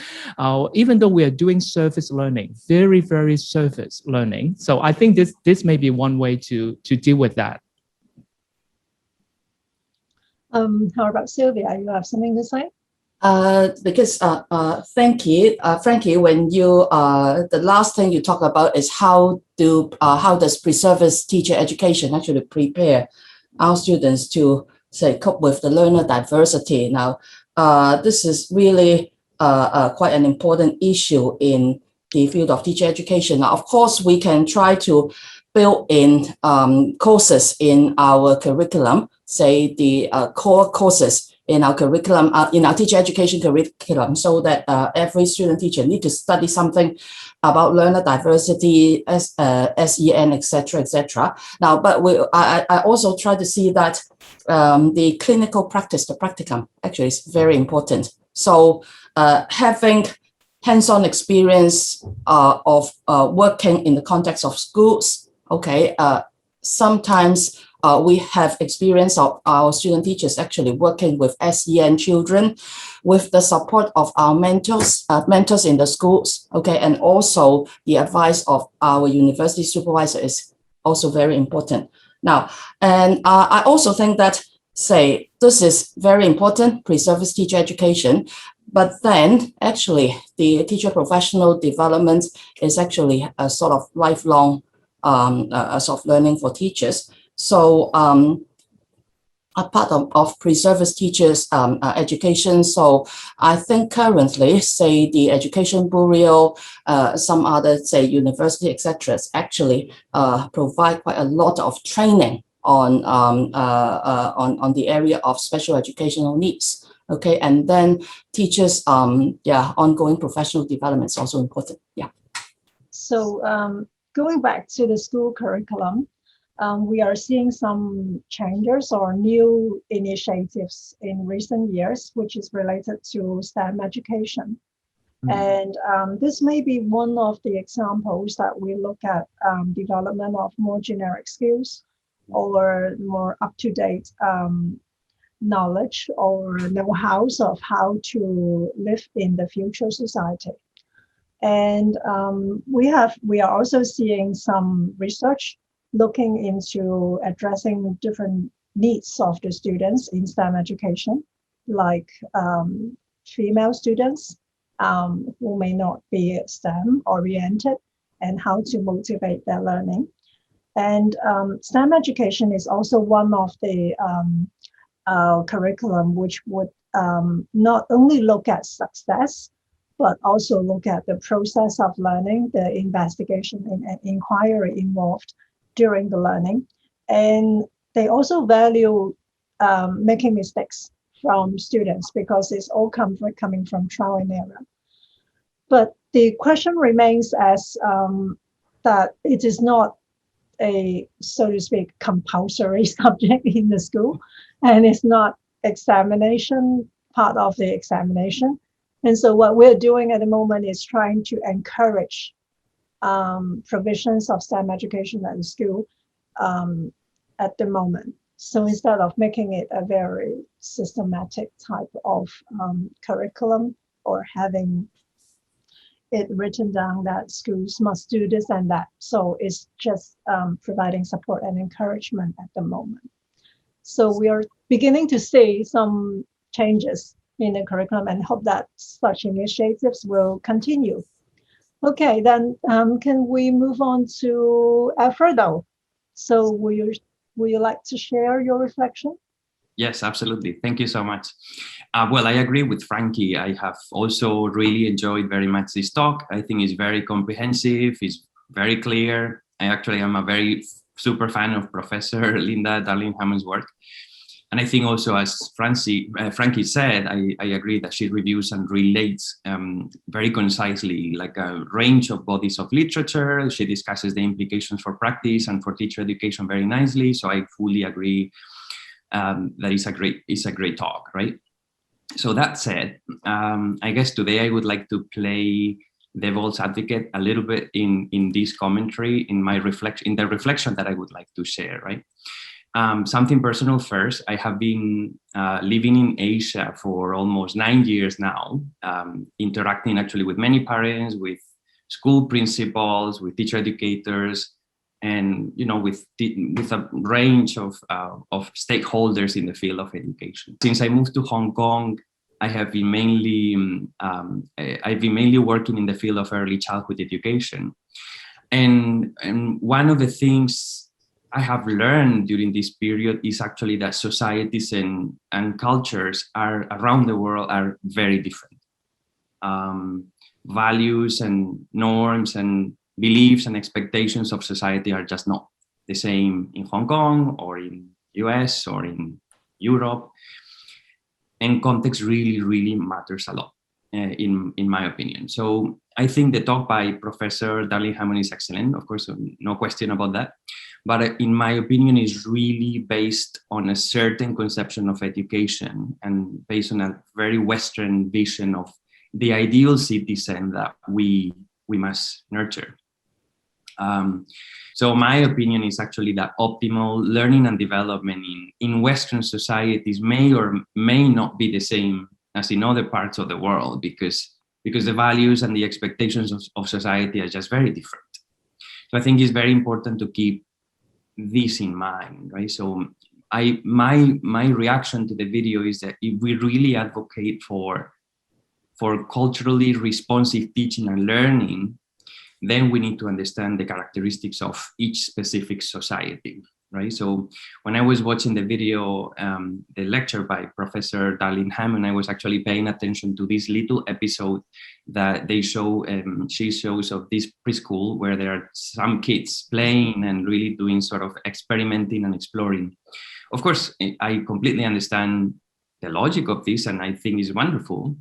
Even though we are doing surface learning, very, very surface learning. So I think this may be one way to deal with that. How about Sylvia? You have something to say? Thank you, Frankie. When you the last thing you talk about is how does pre-service teacher education actually prepare our students to say cope with the learner diversity. Now, this is really quite an important issue in the field of teacher education. Now, of course, we can try to build in courses in our curriculum, say the core courses in our curriculum, in our teacher education curriculum, so that every student teacher need to study something about learner diversity, SEN, etc., etc. Now, but I also try to see that the clinical practice, the practicum, actually is very important. So having hands-on experience of working in the context of schools, okay, sometimes we have experience of our student teachers actually working with SEN children with the support of our mentors in the schools, okay, and also the advice of our university supervisor is also very important. Now, and I also think that, say, this is very important, pre-service teacher education, but then actually the teacher professional development is actually a sort of lifelong sort of learning for teachers. So a part of pre-service teachers education. So I think currently, say the Education Bureau, some other, say, university, etc., actually provide quite a lot of training on the area of special educational needs. Okay, and then teachers, ongoing professional development is also important. Yeah. So going back to the school curriculum, we are seeing some changes or new initiatives in recent years, which is related to STEM education. And this may be one of the examples that we look at development of more generic skills or more up-to-date knowledge or know-hows of how to live in the future society. And we are also seeing some research looking into addressing different needs of the students in STEM education, like female students who may not be STEM oriented and how to motivate their learning. And STEM education is also one of the curriculum which would not only look at success, but also look at the process of learning, the investigation and inquiry involved during the learning. And they also value making mistakes from students because it's all coming from trial and error. But the question remains as that it is not a, so to speak, compulsory subject in the school, and it's not examination, part of the examination. And so what we're doing at the moment is trying to encourage provisions of STEM education at the school at the moment. So instead of making it a very systematic type of curriculum or having it written down that schools must do this and that. So it's just providing support and encouragement at the moment. So we are beginning to see some changes in the curriculum and hope that such initiatives will continue. Okay, then can we move on to Alfredo? So will you like to share your reflection? Yes, absolutely. Thank you so much. Well, I agree with Frankie. I have also really enjoyed very much this talk. I think it's very comprehensive. It's very clear. I actually am a very super fan of Professor Linda Darling-Hammond's work. And I think also, as Frankie said, I agree that she reviews and relates very concisely, like a range of bodies of literature. She discusses the implications for practice and for teacher education very nicely. So I fully agree that it's a great talk, right? So that said, I guess today I would like to play devil's advocate a little bit in this commentary, in the reflection that I would like to share, right? Something personal first. I have been living in Asia for almost 9 years now, interacting actually with many parents, with school principals, with teacher educators, and with a range of stakeholders in the field of education. Since I moved to Hong Kong, I have been mainly working in the field of early childhood education, and one of the things I have learned during this period is actually that societies and cultures around the world are very different. Values and norms and beliefs and expectations of society are just not the same in Hong Kong or in US or in Europe. And context really, really matters a lot, in my opinion. So I think the talk by Professor Darlene Hammond is excellent. Of course, no question about that. But in my opinion, is really based on a certain conception of education and based on a very Western vision of the ideal citizen that we must nurture. So my opinion is actually that optimal learning and development in Western societies may or may not be the same as in other parts of the world, because the values and the expectations of society are just very different. So I think it's very important to keep this in mind, right? So my reaction to the video is that if we really advocate for culturally responsive teaching and learning, then we need to understand the characteristics of each specific society, right? So when I was watching the video, the lecture by Professor Darlene Hammond, I was actually paying attention to this little episode that they show, she shows of this preschool where there are some kids playing and really doing sort of experimenting and exploring. Of course, I completely understand the logic of this and I think it's wonderful,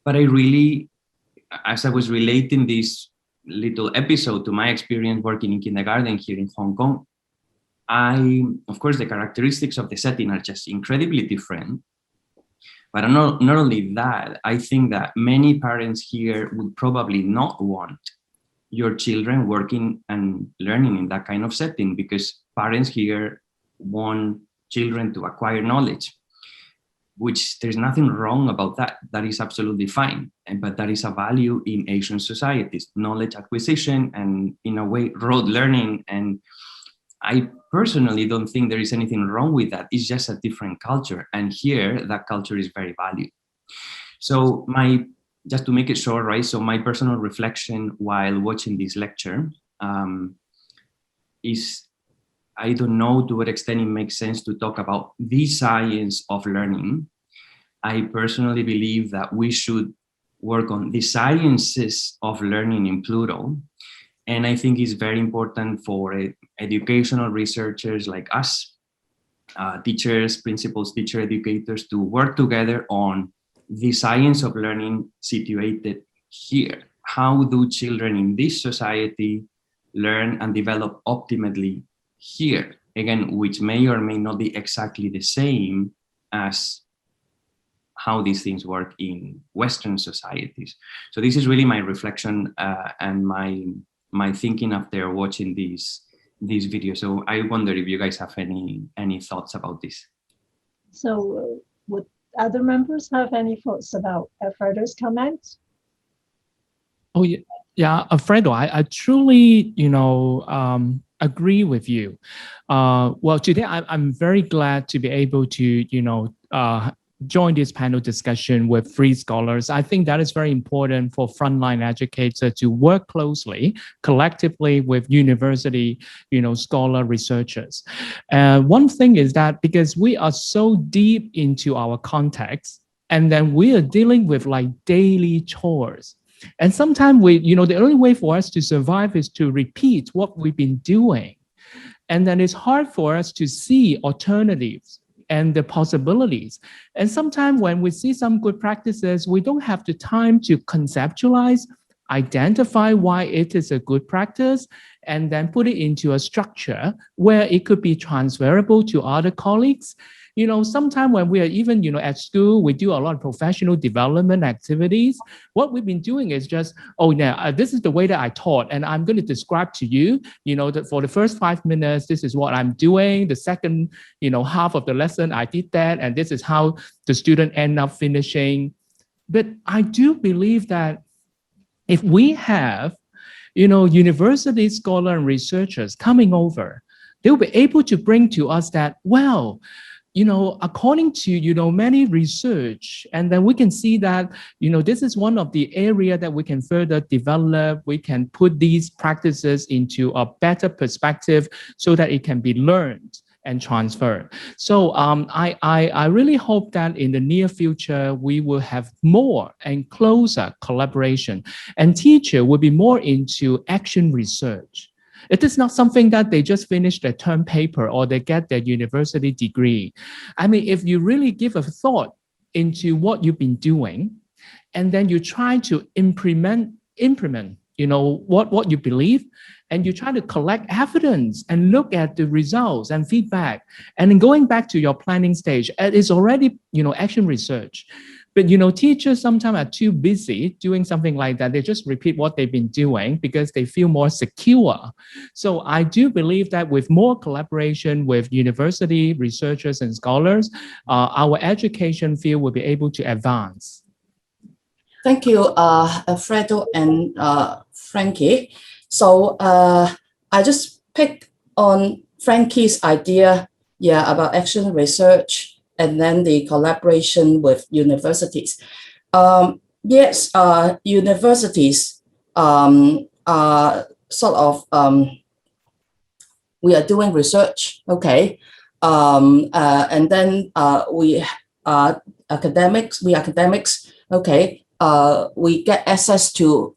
but I really, as I was relating this little episode to my experience working in kindergarten here in Hong Kong, of course, the characteristics of the setting are just incredibly different. But not only that, I think that many parents here would probably not want your children working and learning in that kind of setting, because parents here want children to acquire knowledge, which there's nothing wrong about that. That is absolutely fine. But that is a value in Asian societies, knowledge acquisition and, in a way, rote learning. And I personally don't think there is anything wrong with that. It's just a different culture. And here, that culture is very valued. So just to make it short, right? So my personal reflection while watching this lecture is, I don't know to what extent it makes sense to talk about the science of learning. I personally believe that we should work on the sciences of learning in plural. And I think it's very important for educational researchers like us, teachers, principals, teacher educators, to work together on the science of learning situated here. How do children in this society learn and develop optimally here? Again, which may or may not be exactly the same as how these things work in Western societies. So this is really my reflection and my thinking after watching this video. So I wonder if you guys have any thoughts about this. So would other members have any thoughts about Alfredo's comments? Oh yeah, Alfredo, I truly, agree with you. Well, today I'm very glad to be able to, join this panel discussion with 3 scholars. I think that is very important for frontline educators to work closely, collectively with university, scholar researchers. One thing is that because we are so deep into our context, and then we are dealing with like daily chores. And sometimes the only way for us to survive is to repeat what we've been doing. And then it's hard for us to see alternatives and the possibilities. And sometimes when we see some good practices, we don't have the time to conceptualize, identify why it is a good practice, and then put it into a structure where it could be transferable to other colleagues. Sometimes when we are even, at school, we do a lot of professional development activities. What we've been doing is just, this is the way that I taught, and I'm going to describe to you, that for the first 5 minutes, this is what I'm doing. The second, half of the lesson, I did that, and this is how the student end up finishing. But I do believe that if we have, university scholars and researchers coming over, they'll be able to bring to us that, according to, many research, and then we can see that, this is one of the area that we can further develop. We can put these practices into a better perspective so that it can be learned and transferred. So I really hope that in the near future, we will have more and closer collaboration, and teacher will be more into action research. It is not something that they just finish their term paper or they get their university degree. I mean, if you really give a thought into what you've been doing, and then you try to implement, what you believe, and you try to collect evidence and look at the results and feedback, and then going back to your planning stage, it is already, action research. But, teachers sometimes are too busy doing something like that. They just repeat what they've been doing because they feel more secure. So I do believe that with more collaboration with university researchers and scholars, our education field will be able to advance. Thank you, Alfredo and Frankie. So I just picked on Frankie's idea, about action research and then the collaboration with universities. Yes, universities are sort of, we are doing research, okay? And then we academics, okay? We get access to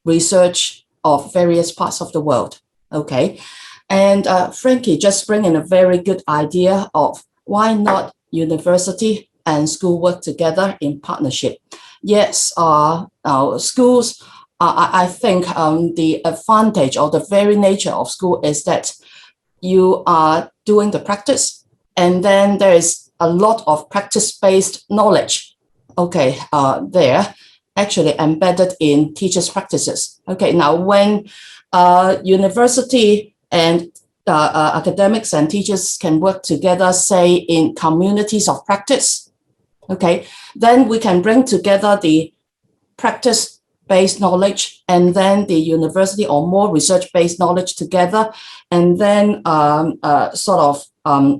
research of various parts of the world, okay? And Frankie just bring in a very good idea of why not university and school work together in partnership. Yes, our schools, I think the advantage or the very nature of school is that you are doing the practice, and then there is a lot of practice-based knowledge, okay, there actually embedded in teachers' practices. Okay, now when university and academics and teachers can work together, say in communities of practice, okay, then we can bring together the practice-based knowledge and then the university or more research-based knowledge together, and then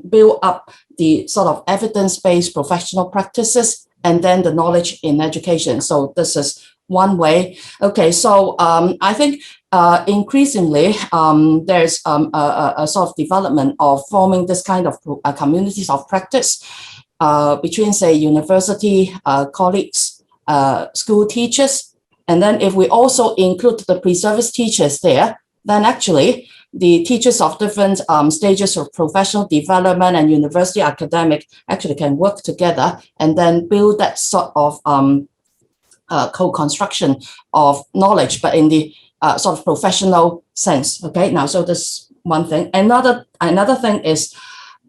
build up the sort of evidence-based professional practices and then the knowledge in education. So this is one way. Okay, so I think increasingly there's a sort of development of forming this kind of communities of practice between, say, university colleagues, school teachers. And then if we also include the pre-service teachers there, then actually the teachers of different stages of professional development and university academic actually can work together and then build that sort of co-construction of knowledge, but in the sort of professional sense. Okay, now, so this one thing. Another thing is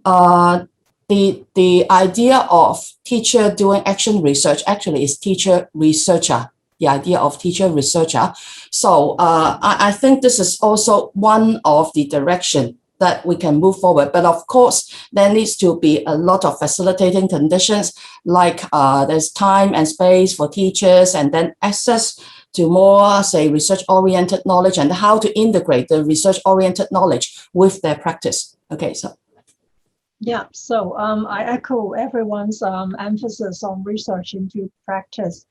the idea of teacher doing action research actually is teacher researcher. The idea of teacher researcher. So I think this is also one of the direction that we can move forward. But of course, there needs to be a lot of facilitating conditions, like there's time and space for teachers, and then access to more, say, research-oriented knowledge, and how to integrate the research-oriented knowledge with their practice. Okay, so. Yeah, so I echo everyone's emphasis on research into practice.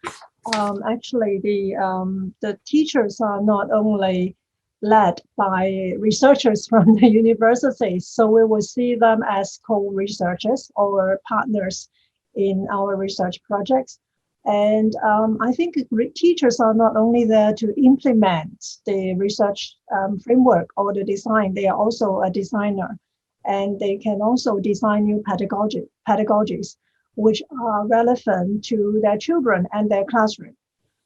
Actually, the teachers are not only led by researchers from the universities, so we will see them as co-researchers or partners in our research projects. And I think teachers are not only there to implement the research framework or the design, they are also a designer. and they can also design new pedagogies which are relevant to their children and their classroom.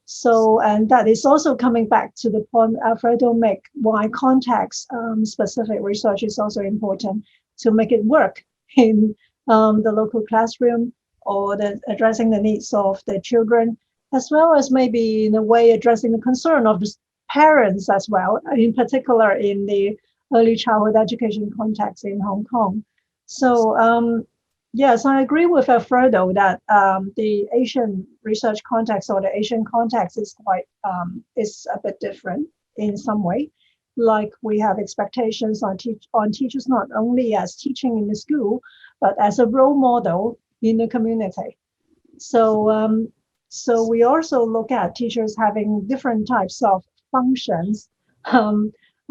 So, and that is also coming back to the point Alfredo made, why context-specific research is also important to make it work in the local classroom, or addressing the needs of the children, as well as maybe in a way addressing the concern of the parents as well, in particular in the early childhood education context in Hong Kong. So yes, I agree with Alfredo that the Asian research context or the Asian context is quite is a bit different in some way. Like we have expectations on teachers not only as teaching in the school, but as a role model in the community. So so we also look at teachers having different types of functions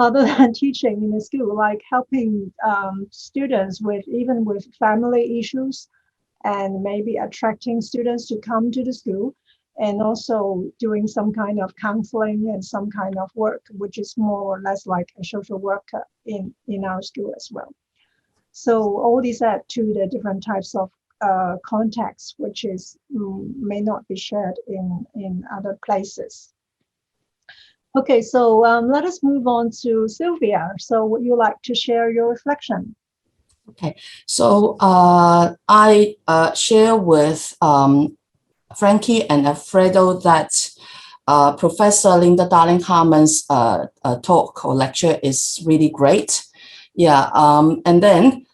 other than teaching in the school, like helping students with family issues, and maybe attracting students to come to the school, and also doing some kind of counseling and some kind of work, which is more or less like a social worker in our school as well. So all these add to the different types of contexts, which is may not be shared in other places. Okay, so let us move on to Sylvia. So would you like to share your reflection? Okay, so I share with Frankie and Alfredo that Professor Linda Darling-Harmon's talk or lecture is really great. Yeah, and then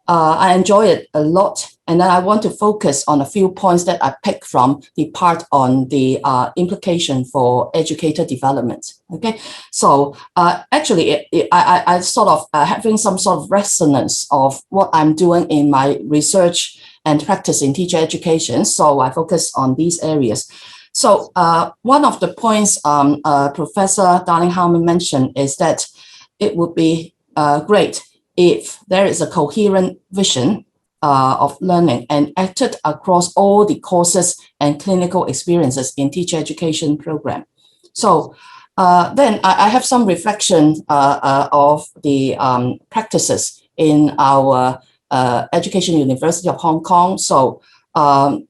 I enjoy it a lot. And then I want to focus on a few points that I picked from the part on the implication for educator development. Okay, so actually, I sort of having some sort of resonance of what I'm doing in my research and practice in teacher education. So I focus on these areas. So one of the points Professor Darling-Harmon mentioned is that it would be great if there is a coherent vision of learning and acted across all the courses and clinical experiences in teacher education program. So then I have some reflection of the practices in our Education University of Hong Kong. So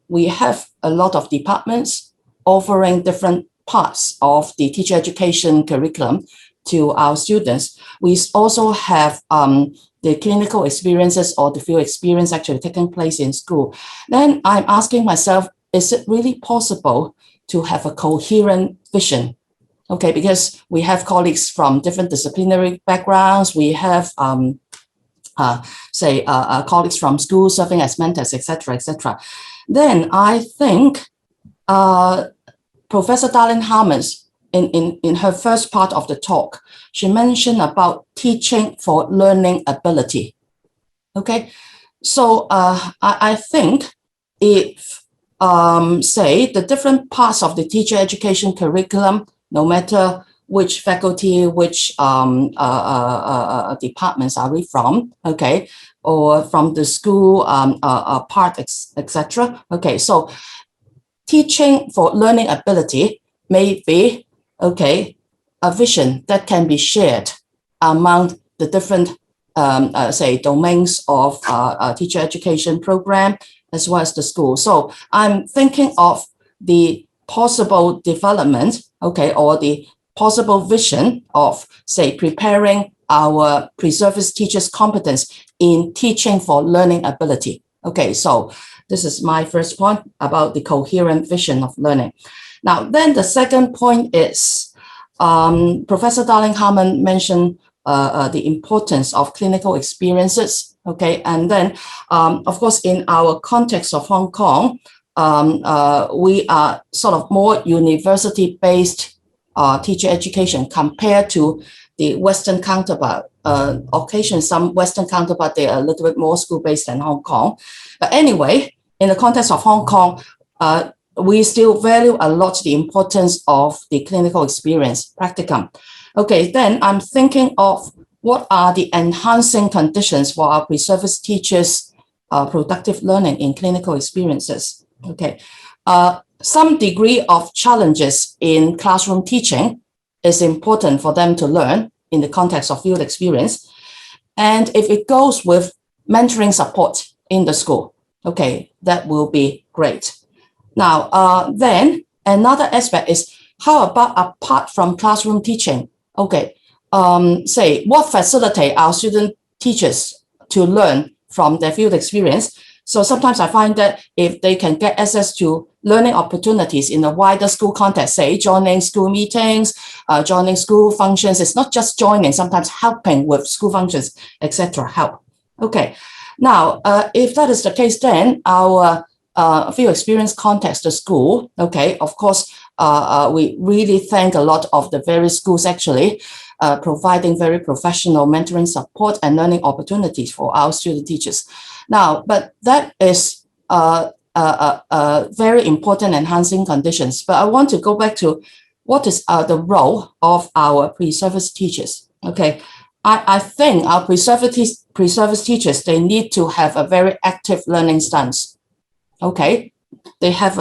we have a lot of departments offering different parts of the teacher education curriculum to our students. We also have the clinical experiences or the field experience actually taking place in school. Then I'm asking myself, is it really possible to have a coherent vision? Okay, because we have colleagues from different disciplinary backgrounds. We have, colleagues from school serving as mentors, etc., etc. Then I think Professor Darling-Harmon, in her first part of the talk, she mentioned about teaching for learning ability. Okay, so I think if, say, the different parts of the teacher education curriculum, no matter which faculty, which departments are we from, okay, or from the school part, etc. Okay, so teaching for learning ability may be, okay, a vision that can be shared among the different, say, domains of teacher education program, as well as the school. So I'm thinking of the possible development, okay, or the possible vision of, say, preparing our pre-service teachers' competence in teaching for learning ability. Okay, so this is my first point about the coherent vision of learning. Now, then the second point is, Professor Darling-Harmon mentioned the importance of clinical experiences, okay? And then, of course, in our context of Hong Kong, we are sort of more university-based teacher education compared to the Western counterpart. Occasionally, some Western counterpart, they are a little bit more school-based than Hong Kong. But anyway, in the context of Hong Kong, we still value a lot the importance of the clinical experience, practicum. Okay, then I'm thinking of what are the enhancing conditions for our pre-service teachers' productive learning in clinical experiences. Okay, some degree of challenges in classroom teaching is important for them to learn in the context of field experience. And if it goes with mentoring support in the school, okay, that will be great. Now, then another aspect is, how about apart from classroom teaching? Okay, say what facilitate our student teachers to learn from their field experience. So sometimes I find that if they can get access to learning opportunities in a wider school context, say joining school meetings, joining school functions, it's not just joining, sometimes helping with school functions, etc. help. Okay, now if that is the case, then our field experience context, the school, okay, of course, we really thank a lot of the various schools actually providing very professional mentoring support and learning opportunities for our student teachers. Now, but that is very important enhancing conditions. But I want to go back to what is the role of our pre-service teachers. Okay, I think our pre-service teachers, they need to have a very active learning stance. Okay, they have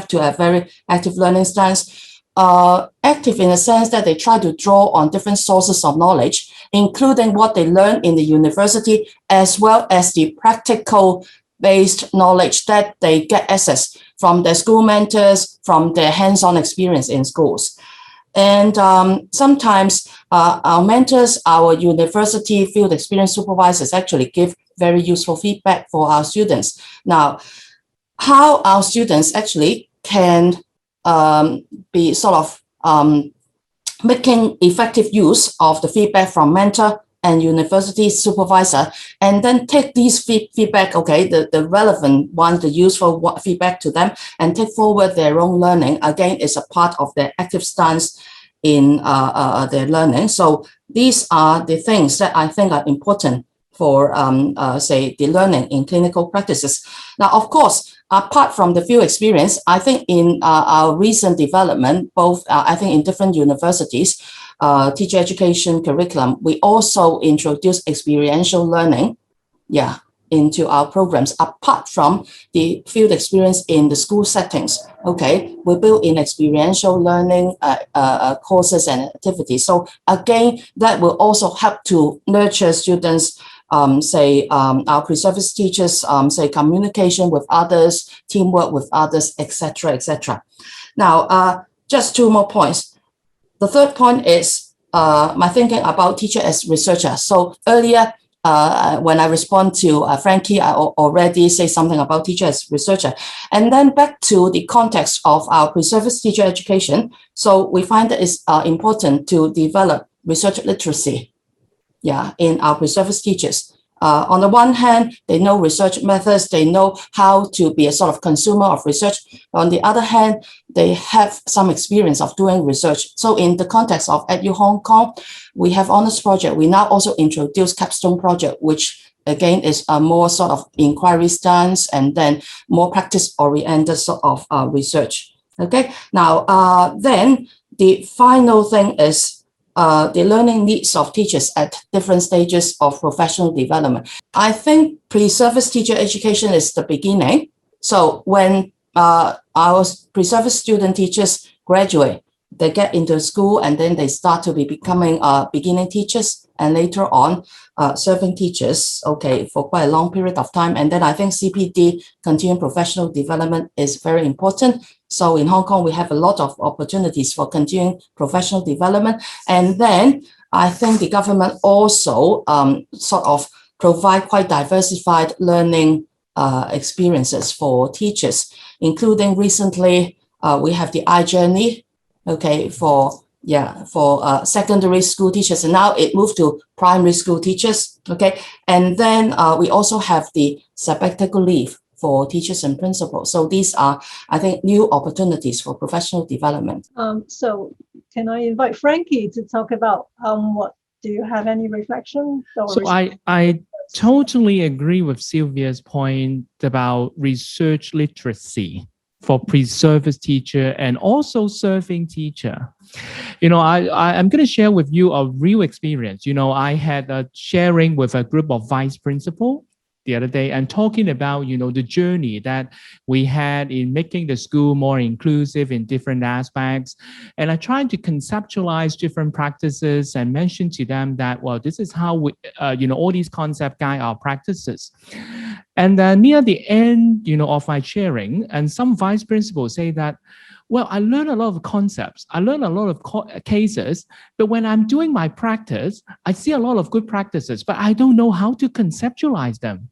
to have very active learning stance. Active in the sense that they try to draw on different sources of knowledge, including what they learn in the university, as well as the practical based knowledge that they get access from their school mentors, from their hands-on experience in schools. And sometimes our mentors, our university field experience supervisors actually give very useful feedback for our students. Now, how our students actually can be sort of making effective use of the feedback from mentor and university supervisor, and then take these feedback, okay, the relevant one, the useful feedback to them, and take forward their own learning. Again, is a part of their active stance in their learning. So these are the things that I think are important for, say, the learning in clinical practices. Now, of course, apart from the field experience, I think in our recent development, both I think in different universities, teacher education curriculum, we also introduce experiential learning, into our programs. Apart from the field experience in the school settings, okay, we build in experiential learning courses and activities. So again, that will also help to nurture students. Our pre-service teachers, say communication with others, teamwork with others, etc., etc. Now, just two more points. The third point is my thinking about teacher as researcher. So earlier, when I respond to Frankie, I already say something about teacher as researcher. And then back to the context of our pre-service teacher education. So we find that it's important to develop research literacy, in our pre-service teachers. On the one hand, they know research methods, they know how to be a sort of consumer of research. On the other hand, they have some experience of doing research. So in the context of EdU Hong Kong, we have honors project. We now also introduce capstone project, which again is a more sort of inquiry stance and then more practice-oriented sort of research. Okay, now then the final thing is the learning needs of teachers at different stages of professional development. I think pre-service teacher education is the beginning. So when our pre-service student teachers graduate, they get into school and then they start to be becoming beginning teachers and later on serving teachers, okay, for quite a long period of time. And then I think CPD, continuing professional development, is very important. So in Hong Kong, we have a lot of opportunities for continuing professional development. And then I think the government also sort of provide quite diversified learning experiences for teachers, including recently we have the iJourney, okay, for secondary school teachers, and now it moved to primary school teachers, okay, and then we also have the sabbatical leave for teachers and principals. So these are, I think, new opportunities for professional development. So can I invite Frankie to talk about what, do you have any reflection? So I totally agree with Sylvia's point about research literacy for pre-service teacher and also serving teacher. I'm going to share with you a real experience. I had a sharing with a group of vice principal the other day and talking about, the journey that we had in making the school more inclusive in different aspects. And I tried to conceptualize different practices and mention to them that, well, this is how we, all these concepts guide our practices. And near the end, of my sharing, and some vice principals say that, well, I learned a lot of concepts. I learned a lot of cases, but when I'm doing my practice, I see a lot of good practices, but I don't know how to conceptualize them.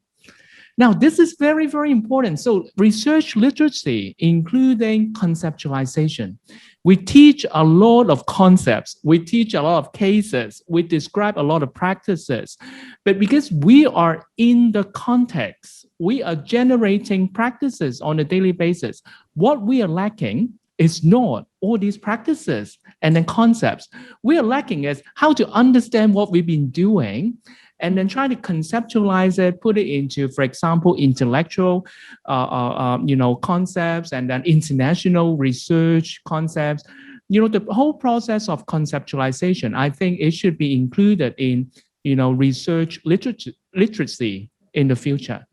Now, this is very, very important. So research literacy, including conceptualization. We teach a lot of concepts. We teach a lot of cases. We describe a lot of practices. But because we are in the context, we are generating practices on a daily basis. What we are lacking is not all these practices and then concepts. We are lacking is how to understand what we've been doing and then try to conceptualize it, put it into, for example, intellectual, concepts, and then international research concepts. The whole process of conceptualization, I think it should be included in, research literacy in the future.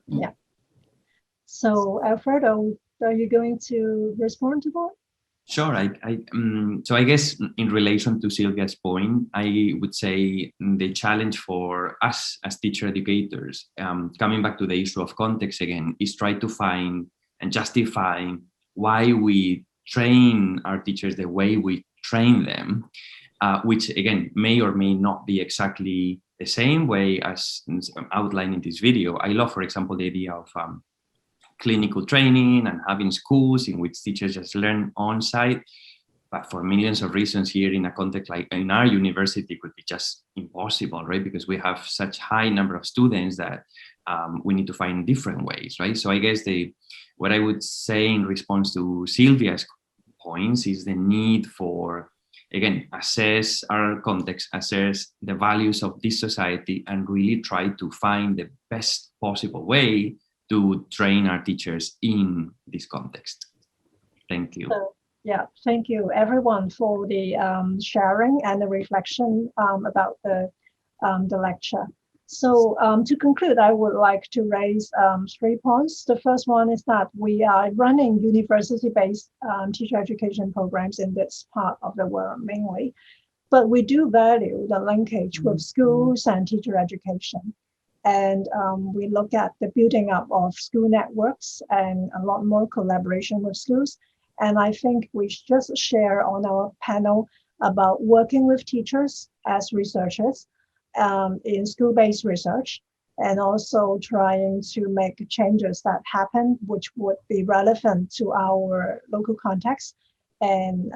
Yeah. So, Alfredo, are you going to respond to that? Sure. So I guess in relation to Sylvia's point, I would say the challenge for us as teacher educators, coming back to the issue of context again, is try to find and justify why we train our teachers the way we train them, which again may or may not be exactly the same way as outlined in this video. I love, for example, the idea of clinical training and having schools in which teachers just learn on site. But for millions of reasons here in a context like in our university, it could be just impossible, right? Because we have such high number of students that we need to find different ways, right? So I guess what I would say in response to Sylvia's points is the need for, again, assess our context, assess the values of this society, and really try to find the best possible way to train our teachers in this context. Thank you. Yeah, thank you everyone for the sharing and the reflection about the lecture. So to conclude, I would like to raise 3 points. The first one is that we are running university-based teacher education programs in this part of the world mainly, but we do value the linkage with schools and teacher education. And we look at the building up of school networks and a lot more collaboration with schools. And I think we should just share on our panel about working with teachers as researchers in school-based research, and also trying to make changes that happen, which would be relevant to our local context and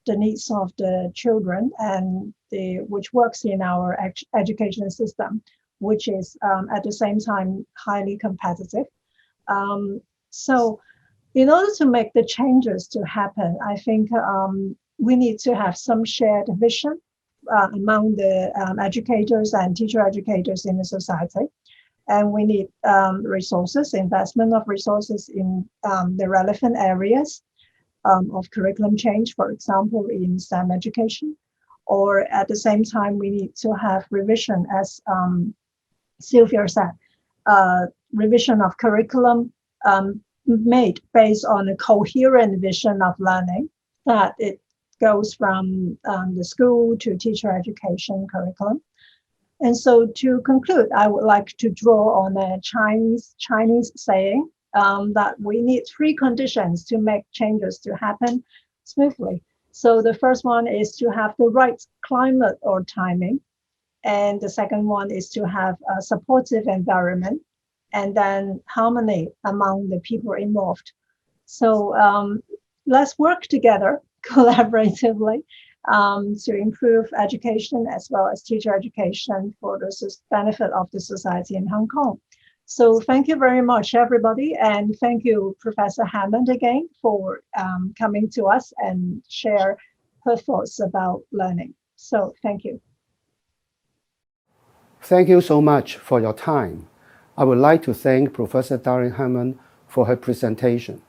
the needs of the children, and which works in our education system, which is at the same time highly competitive. So in order to make the changes to happen, I think we need to have some shared vision among the educators and teacher educators in the society. And we need resources, investment of resources in the relevant areas of curriculum change, for example, in STEM education. Or at the same time, we need to have revision, as Sylvia said, revision of curriculum made based on a coherent vision of learning, that it goes from the school to teacher education curriculum. And so to conclude, I would like to draw on a Chinese saying that we need 3 conditions to make changes to happen smoothly. So the first one is to have the right climate or timing. And the second one is to have a supportive environment, and then harmony among the people involved. So let's work together collaboratively to improve education as well as teacher education for the benefit of the society in Hong Kong. So thank you very much, everybody. And thank you, Professor Hammond, again, for coming to us and share her thoughts about learning. So thank you. Thank you so much for your time. I would like to thank Professor Darren Hammond for her presentation.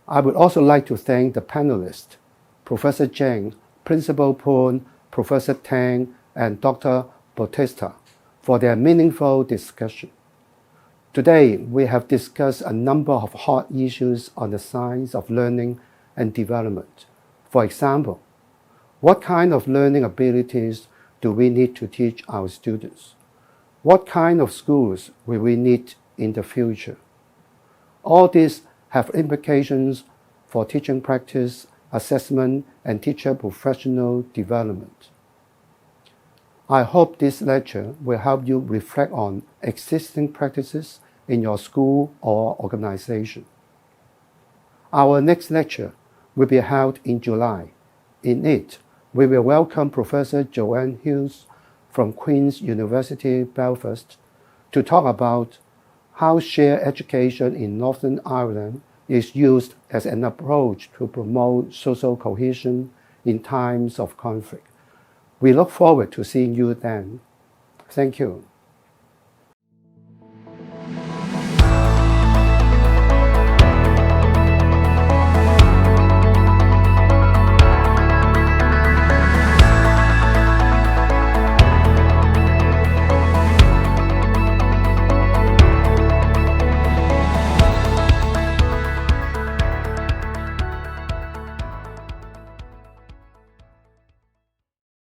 I would also like to thank the panelists, Professor Zhang, Principal Poon, Professor Tang, and Dr. Bautista, for their meaningful discussion. Today, we have discussed a number of hot issues on the science of learning and development. For example, what kind of learning abilities do we need to teach our students? What kind of schools will we need in the future? All these have implications for teaching practice, assessment, and teacher professional development. I hope this lecture will help you reflect on existing practices in your school or organization. Our next lecture will be held in July. In it, we will welcome Professor Joanne Hughes from Queen's University, Belfast, to talk about how shared education in Northern Ireland is used as an approach to promote social cohesion in times of conflict. We look forward to seeing you then. Thank you.